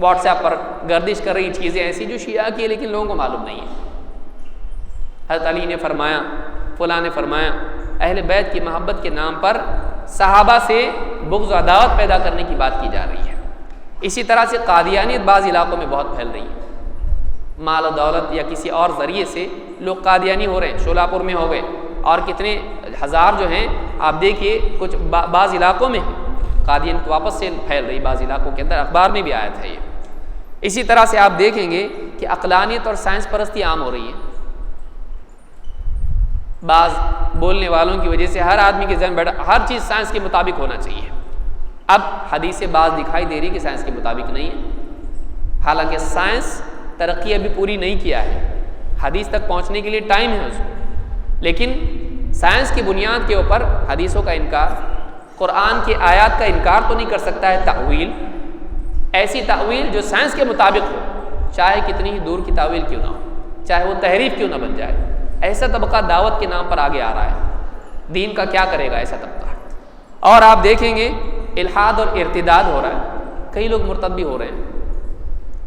واٹس ایپ پر گردش کر رہی چیزیں ایسی جو شیعہ کی ہے لیکن لوگوں کو معلوم نہیں ہے۔ حضرت علی نے فرمایا، فلاں نے فرمایا، اہل بیت کی محبت کے نام پر صحابہ سے بغض و عداوت پیدا کرنے کی بات کی جا رہی ہے۔ اسی طرح سے قادیانیت بعض علاقوں میں بہت پھیل رہی ہے، مال و دولت یا کسی اور ذریعے سے لوگ قادیانی ہو رہے ہیں، شولاپور میں ہو گئے اور کتنے ہزار جو ہیں آپ دیکھیے کچھ بعض علاقوں میں قادیانیت واپس سے پھیل رہی، بعض علاقوں کے اندر اخبار میں بھی آیا تھا یہ۔ اسی طرح سے آپ دیکھیں گے کہ عقلانیت اور سائنس پرستی عام ہو رہی ہے، بعض بولنے والوں کی وجہ سے ہر آدمی کے ذہن بیٹھا ہر چیز سائنس کے مطابق ہونا چاہیے۔ اب حدیث بعض دکھائی دے رہی کہ سائنس کے مطابق نہیں ہے، حالانکہ سائنس ترقی ابھی پوری نہیں کیا ہے، حدیث تک پہنچنے کے لیے ٹائم ہے اس کو، لیکن سائنس کی بنیاد کے اوپر حدیثوں کا انکار، قرآن کی آیات کا انکار تو نہیں کر سکتا ہے۔ تأویل، ایسی تأویل جو سائنس کے مطابق ہو، چاہے کتنی ہی دور کی تأویل کیوں نہ ہو، چاہے وہ تحریف کیوں نہ بن جائے، ایسا طبقہ دعوت کے نام پر آگے آ رہا ہے، دین کا کیا کرے گا ایسا طبقہ۔ اور آپ دیکھیں گے الحاد اور ارتداد ہو رہا ہے، کئی لوگ مرتد بھی ہو رہے ہیں،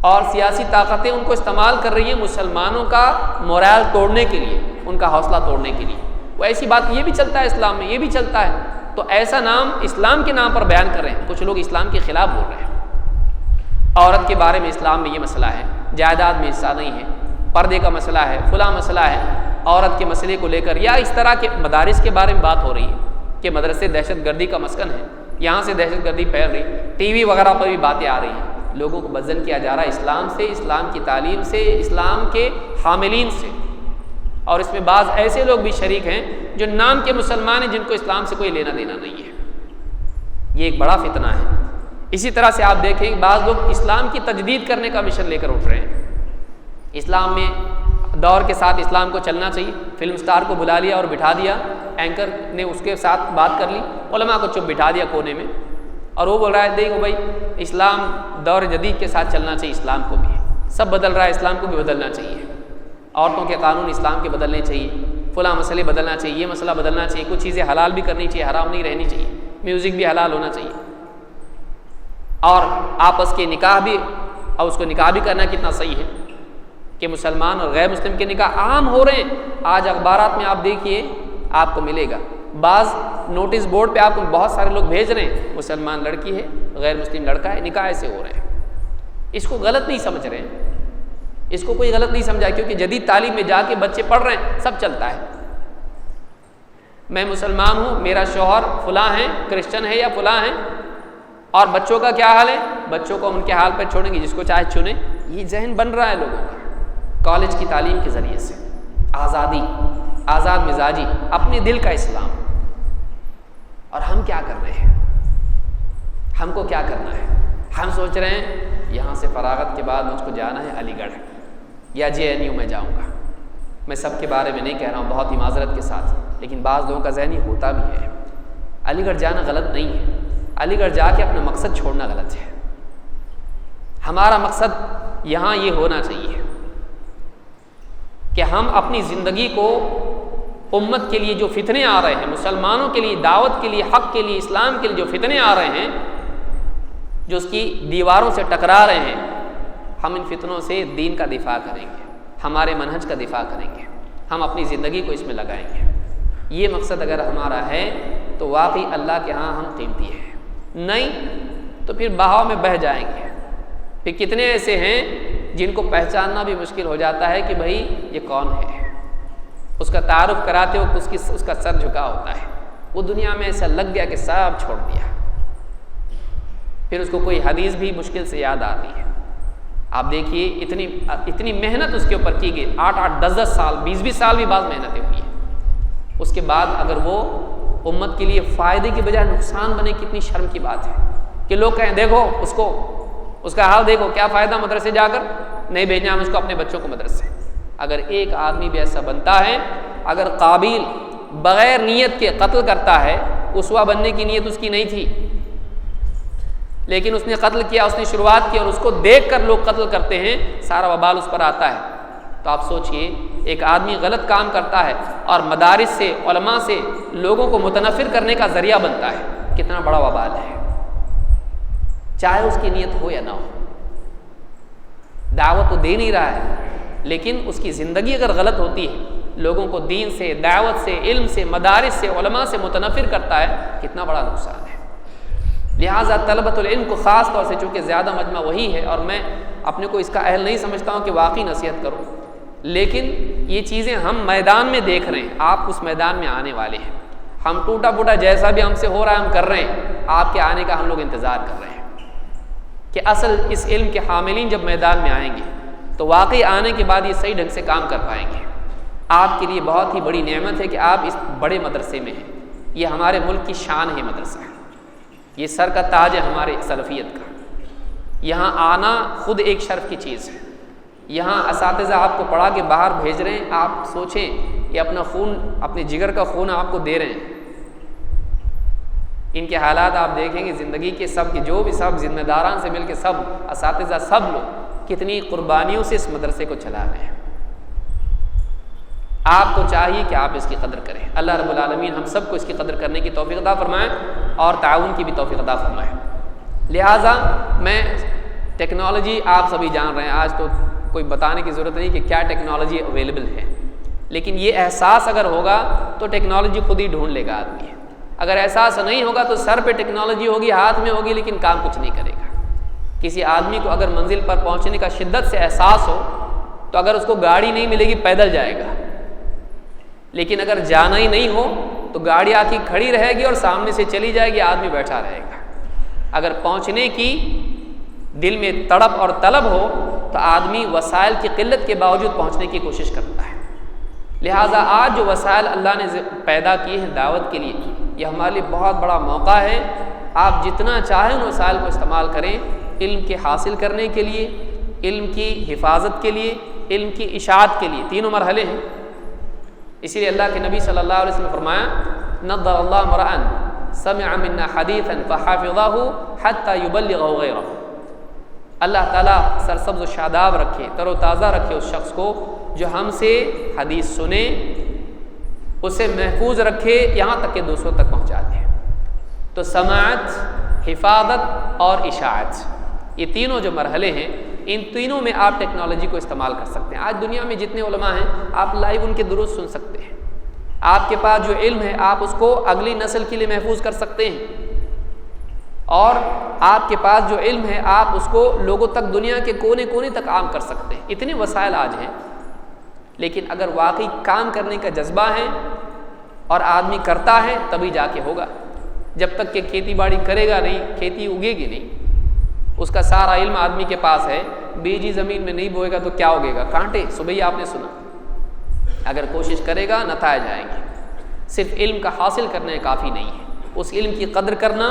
اور سیاسی طاقتیں ان کو استعمال کر رہی ہیں مسلمانوں کا مورال توڑنے کے لیے، ان کا حوصلہ توڑنے کے لیے۔ وہ ایسی بات یہ بھی چلتا ہے اسلام میں، یہ بھی چلتا ہے، تو ایسا نام اسلام کے نام پر بیان کر رہے ہیں، کچھ لوگ اسلام کے خلاف بول رہے ہیں۔ عورت کے بارے میں اسلام میں یہ مسئلہ ہے، جائیداد میں حصہ نہیں ہے، پردے کا مسئلہ ہے، فلاں مسئلہ ہے، عورت کے مسئلے کو لے کر یا اس طرح کے مدارس کے بارے میں بات ہو رہی ہے کہ مدرسے دہشت گردی کا مسکن ہے، یہاں سے دہشت گردی پھیل رہی، ٹی وی وغیرہ پر بھی باتیں آ رہی ہیں، لوگوں کو بدظن کیا جا رہا ہے اسلام سے، اسلام کی تعلیم سے، اسلام کے حاملین سے، اور اس میں بعض ایسے لوگ بھی شریک ہیں جو نام کے مسلمان ہیں جن کو اسلام سے کوئی لینا دینا نہیں ہے۔ یہ ایک بڑا فتنہ ہے۔ اسی طرح سے آپ دیکھیں بعض لوگ اسلام کی تجدید کرنے کا مشن لے کر اٹھ رہے ہیں، اسلام میں دور کے ساتھ اسلام کو چلنا چاہیے، فلم سٹار کو بلا لیا اور بٹھا دیا، اینکر نے اس کے ساتھ بات کر لی، علماء کو چپ بٹھا دیا کونے میں، اور وہ بول رہا ہے دیکھو بھائی اسلام دور جدید کے ساتھ چلنا چاہیے، اسلام کو بھی سب بدل رہا ہے، اسلام کو بھی بدلنا چاہیے، عورتوں کے قانون اسلام کے بدلنے چاہیے، فلاں مسئلے بدلنا چاہیے، یہ مسئلہ بدلنا چاہیے، کچھ چیزیں حلال بھی کرنی چاہیے، حرام نہیں رہنی چاہیے، میوزک بھی حلال ہونا چاہیے، اور آپس کے نکاح بھی، اور اس کو نکاح بھی کرنا کتنا صحیح ہے کہ مسلمان اور غیر مسلم کے نکاح عام ہو رہے ہیں۔ آج اخبارات میں آپ دیکھیے آپ کو ملے گا، بعض نوٹس بورڈ پہ آپ کو بہت سارے لوگ بھیج رہے ہیں، مسلمان لڑکی ہے، غیر مسلم لڑکا ہے، نکاح ایسے ہو رہے ہیں۔ اس کو غلط نہیں سمجھ رہے ہیں، اس کو کوئی غلط نہیں سمجھا، کیونکہ جدید تعلیم میں جا کے بچے پڑھ رہے ہیں، سب چلتا ہے۔ میں مسلمان ہوں، میرا شوہر فلاں ہے، کرسچن ہے یا فلاں ہے، اور بچوں کا کیا حال ہے، بچوں کو ان کے حال پر چھوڑیں گے، جس کو چاہے چنیں۔ یہ ذہن بن رہا ہے لوگوں کا کالج کی تعلیم کے ذریعے سے، آزادی، آزاد مزاجی، اپنے دل کا اسلام۔ اور ہم کیا کر رہے ہیں، ہم کو کیا کرنا ہے؟ ہم سوچ رہے ہیں یہاں سے فراغت کے بعد مجھ کو جانا ہے علی گڑھ یا JNU میں جاؤں گا۔ میں سب کے بارے میں نہیں کہہ رہا ہوں، بہت ہی معذرت کے ساتھ، لیکن بعض لوگوں کا ذہن یہ ہوتا بھی ہے۔ علی گڑھ جانا غلط نہیں ہے، علی گڑھ جا کے اپنا مقصد چھوڑنا غلط ہے۔ ہمارا مقصد یہاں یہ ہونا چاہیے کہ ہم اپنی زندگی کو امت کے لیے جو فتنے آ رہے ہیں، مسلمانوں کے لیے، دعوت کے لیے، حق کے لیے، اسلام کے لیے جو فتنے آ رہے ہیں، جو اس کی دیواروں سے ٹکرا رہے ہیں، ہم ان فتنوں سے دین کا دفاع کریں گے، ہمارے منہج کا دفاع کریں گے، ہم اپنی زندگی کو اس میں لگائیں گے۔ یہ مقصد اگر ہمارا ہے تو واقعی اللہ کے ہاں ہم قیمتی ہیں، نہیں تو پھر بہاؤ میں بہہ جائیں گے۔ پھر کتنے ایسے ہیں جن کو پہچاننا بھی مشکل ہو جاتا ہے کہ بھائی یہ کون ہے، اس کا تعارف کراتے ہو اس کا سر جھکا ہوتا ہے، وہ دنیا میں ایسا لگ گیا کہ سب چھوڑ دیا، پھر اس کو کوئی حدیث بھی مشکل سے یاد آتی ہے۔ آپ دیکھیے اتنی محنت اس کے اوپر کی گئی، 8-8 10 سال 20 سال بھی بعض محنتیں ہوئی ہیں، اس کے بعد اگر وہ امت کے لیے فائدے کی بجائے نقصان بنے، کتنی شرم کی بات ہے کہ لوگ کہیں دیکھو اس کا حال دیکھو، کیا فائدہ مدرسے جا کر، نہیں بھیجنا ہم اس کو اپنے بچوں کو مدرسے۔ اگر ایک آدمی بھی ایسا بنتا ہے، اگر قابیل بغیر نیت کے قتل کرتا ہے، اسوہ بننے کی نیت اس کی نہیں تھی، لیکن اس نے قتل کیا، اس نے شروعات کی اور اس کو دیکھ کر لوگ قتل کرتے ہیں، سارا وبال اس پر آتا ہے۔ تو آپ سوچئے ایک آدمی غلط کام کرتا ہے اور مدارس سے، علماء سے لوگوں کو متنفر کرنے کا ذریعہ بنتا ہے، کتنا بڑا وبال ہے، چاہے اس کی نیت ہو یا نہ ہو۔ دعوت تو دے نہیں رہا ہے، لیکن اس کی زندگی اگر غلط ہوتی ہے، لوگوں کو دین سے، دعوت سے، علم سے، مدارس سے، علماء سے متنفر کرتا ہے، کتنا بڑا نقصان ہے۔ لہٰذا طلبۃ العلم کو خاص طور سے، چونکہ زیادہ مجمع وہی ہے اور میں اپنے کو اس کا اہل نہیں سمجھتا ہوں کہ واقعی نصیحت کروں، لیکن یہ چیزیں ہم میدان میں دیکھ رہے ہیں، آپ اس میدان میں آنے والے ہیں۔ ہم ٹوٹا پھوٹا جیسا بھی ہم سے ہو رہا ہے ہم کر رہے ہیں، آپ کے آنے کا ہم لوگ انتظار کر رہے ہیں کہ اصل اس علم کے حاملین جب میدان میں آئیں گے تو واقعی آنے کے بعد یہ صحیح ڈھنگ سے کام کر پائیں گے۔ آپ کے لیے بہت ہی بڑی نعمت ہے کہ آپ اس بڑے مدرسے میں ہیں، یہ ہمارے ملک کی شان ہے مدرسہ، یہ سر کا تاج ہے ہمارے سلفیت کا۔ یہاں آنا خود ایک شرف کی چیز ہے، یہاں اساتذہ آپ کو پڑھا کے باہر بھیج رہے ہیں، آپ سوچیں یہ اپنا خون، اپنے جگر کا خون آپ کو دے رہے ہیں۔ ان کے حالات آپ دیکھیں گے زندگی کے، سب کے جو بھی سب ذمہ داران سے مل کے، سب اساتذہ، سب لوگ کتنی قربانیوں سے اس مدرسے کو چلا رہے ہیں۔ آپ کو چاہیے کہ آپ اس کی قدر کریں۔ اللہ رب العالمین ہم سب کو اس کی قدر کرنے کی توفیق عطا فرمائے اور تعاون کی بھی توفیق عطا فرمائے۔ لہٰذا میں ٹیکنالوجی آپ سبھی جان رہے ہیں، آج تو کوئی بتانے کی ضرورت نہیں کہ کیا ٹیکنالوجی اویلیبل ہے، لیکن یہ احساس اگر ہوگا تو ٹیکنالوجی خود ہی ڈھونڈ لے گا آدمی۔ اگر احساس نہیں ہوگا تو سر پہ ٹیکنالوجی ہوگی، ہاتھ میں ہوگی، لیکن کام کچھ نہیں کرے گا۔ کسی آدمی کو اگر منزل پر پہنچنے کا شدت سے احساس ہو تو اگر اس کو گاڑی نہیں ملے گی پیدل جائے گا، لیکن اگر جانا ہی نہیں ہو تو گاڑی آ کے کھڑی رہے گی اور سامنے سے چلی جائے گی، آدمی بیٹھا رہے گا۔ اگر پہنچنے کی دل میں تڑپ اور طلب ہو تو آدمی وسائل کی قلت کے باوجود پہنچنے کی کوشش کرتا ہے۔ لہٰذا آج جو وسائل اللہ نے پیدا کیے ہیں دعوت کے لیے، یہ ہمارے لیے بہت بڑا موقع ہے۔ آپ جتنا چاہیں ان وسائل کو استعمال کریں، علم کے حاصل کرنے کے لیے، علم کی حفاظت کے لیے، علم کی اشاعت کے لیے۔ تینوں مرحلے ہیں، اسی لیے اللہ کے نبی صلی اللہ علیہ وسلم نے فرمایا نضر اللہ امرأ سمع منا حدیثا فحفظہ حتی یبلغہ غیرہ۔ اللہ تعالیٰ سرسبز و شاداب رکھے، تر و تازہ رکھے اس شخص کو جو ہم سے حدیث سنے، اسے محفوظ رکھے یہاں تک کہ دوسروں تک پہنچا دے۔ تو سماعت، حفاظت اور اشاعت، یہ تینوں جو مرحلے ہیں، ان تینوں میں آپ ٹیکنالوجی کو استعمال کر سکتے ہیں۔ آج دنیا میں جتنے علماء ہیں آپ لائیو ان کے دروس سن سکتے ہیں۔ آپ کے پاس جو علم ہے آپ اس کو اگلی نسل کے لیے محفوظ کر سکتے ہیں، اور آپ کے پاس جو علم ہے آپ اس کو لوگوں تک، دنیا کے کونے کونے تک عام کر سکتے ہیں۔ اتنے وسائل آج ہیں، لیکن اگر واقعی کام کرنے کا جذبہ ہے اور آدمی کرتا ہے تبھی جا کے ہوگا۔ جب تک کہ کھیتی باڑی کرے گا نہیں، کھیتی اگے گی نہیں، اس کا سارا علم آدمی کے پاس ہے، بیجی زمین میں نہیں بوئے گا تو کیا اگے گا؟ کانٹے۔ صبح ہی آپ نے سنا، اگر کوشش کرے گا نتائج آئیں گے۔ صرف علم کا حاصل کرنا کافی نہیں ہے، اس علم کی قدر کرنا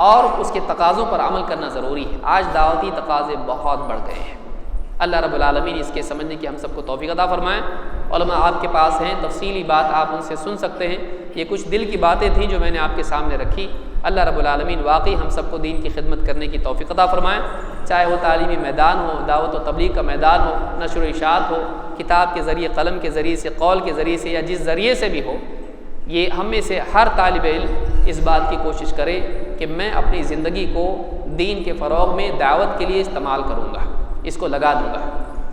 اور اس کے تقاضوں پر عمل کرنا ضروری ہے۔ آج دعوتی تقاضے بہت بڑھ گئے ہیں۔ اللہ رب العالمین اس کے سمجھنے کی ہم سب کو توفیق عطا فرمائے۔ علماء آپ کے پاس ہیں، تفصیلی بات آپ ان سے سن سکتے ہیں۔ یہ کچھ دل کی باتیں تھیں جو میں نے آپ کے سامنے رکھی۔ اللہ رب العالمین واقعی ہم سب کو دین کی خدمت کرنے کی توفیق عطا فرمائے، چاہے وہ تعلیمی میدان ہو، دعوت و تبلیغ کا میدان ہو، نشر و اشاعت ہو، کتاب کے ذریعے، قلم کے ذریعے سے، قول کے ذریعے سے، یا جس ذریعے سے بھی ہو۔ یہ ہم میں سے ہر طالب علم اس بات کی کوشش کرے کہ میں اپنی زندگی کو دین کے فروغ میں، دعوت کے لیے استعمال کروں گا، اس کو لگا دوں گا،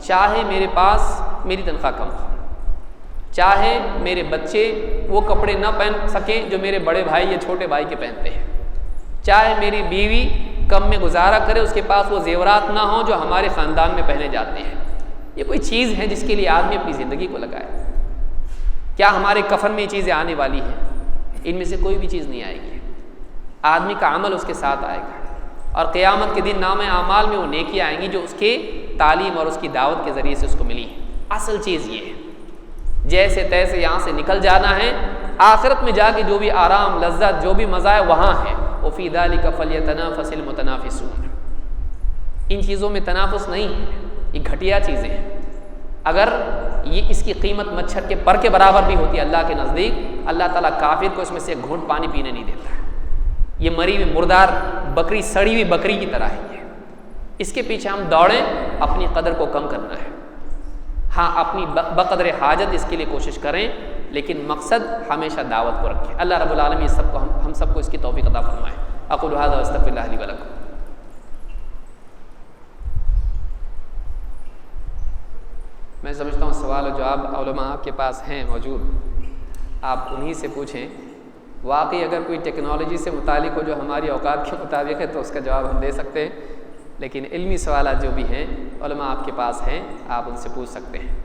چاہے میرے پاس میری تنخواہ کم ہو، چاہے میرے بچے وہ کپڑے نہ پہن سکیں جو میرے بڑے بھائی یا چھوٹے بھائی کے پہنتے ہیں، چاہے میری بیوی کم میں گزارا کرے، اس کے پاس وہ زیورات نہ ہوں جو ہمارے خاندان میں پہنے جاتے ہیں۔ یہ کوئی چیز ہے جس کے لیے آدمی اپنی زندگی کو لگائے۔ کیا ہمارے کفن میں یہ چیزیں آنے والی ہیں؟ ان میں سے کوئی بھی چیز نہیں آئے گی۔ آدمی کا عمل اس کے ساتھ آئے گا، اور قیامت کے دن نام اعمال میں وہ نیکیاں آئیں گی جو اس کے تعلیم اور اس کی دعوت کے ذریعے سے اس کو ملی ہے۔ اصل چیز یہ ہے، جیسے تیسے یہاں سے نکل جانا ہے، آخرت میں جا کے جو بھی آرام، لذت، جو بھی مزہ ہے وہاں ہے۔ وَفِي ذَلِكَ فَلْيَتَنَافَسِ الْمُتَنَافِسُونَ۔ ان چیزوں میں تنافس نہیں ہے، یہ گھٹیا چیزیں ہیں۔ اگر یہ اس کی قیمت مچھر کے پر کے برابر بھی ہوتی ہے اللہ کے نزدیک، اللہ تعالیٰ کافر کو اس میں سے ایک گھونٹ پانی پینے نہیں دیتا ہے۔ یہ مری ہوئی مردار بکری، سڑی ہوئی بکری کی طرح ہی ہے، اس کے پیچھے ہم دوڑیں، اپنی قدر کو کم کرنا ہے۔ ہاں اپنی بقدر حاجت اس کے لیے کوشش کریں، لیکن مقصد ہمیشہ دعوت کو رکھیں۔ اللہ رب العالمین ہم سب کو اس کی توفیق عطا فرمائے۔ اقول ھذا واستغفر اللہ لی ولکم۔ میں سمجھتا ہوں سوال و جواب علماء آپ کے پاس ہیں موجود، آپ انہی سے پوچھیں۔ واقعی اگر کوئی ٹیکنالوجی سے متعلق ہو جو ہماری اوقات کے مطابق ہے تو اس کا جواب ہم دے سکتے ہیں، لیکن علمی سوالات جو بھی ہیں علماء آپ کے پاس ہیں، آپ ان سے پوچھ سکتے ہیں۔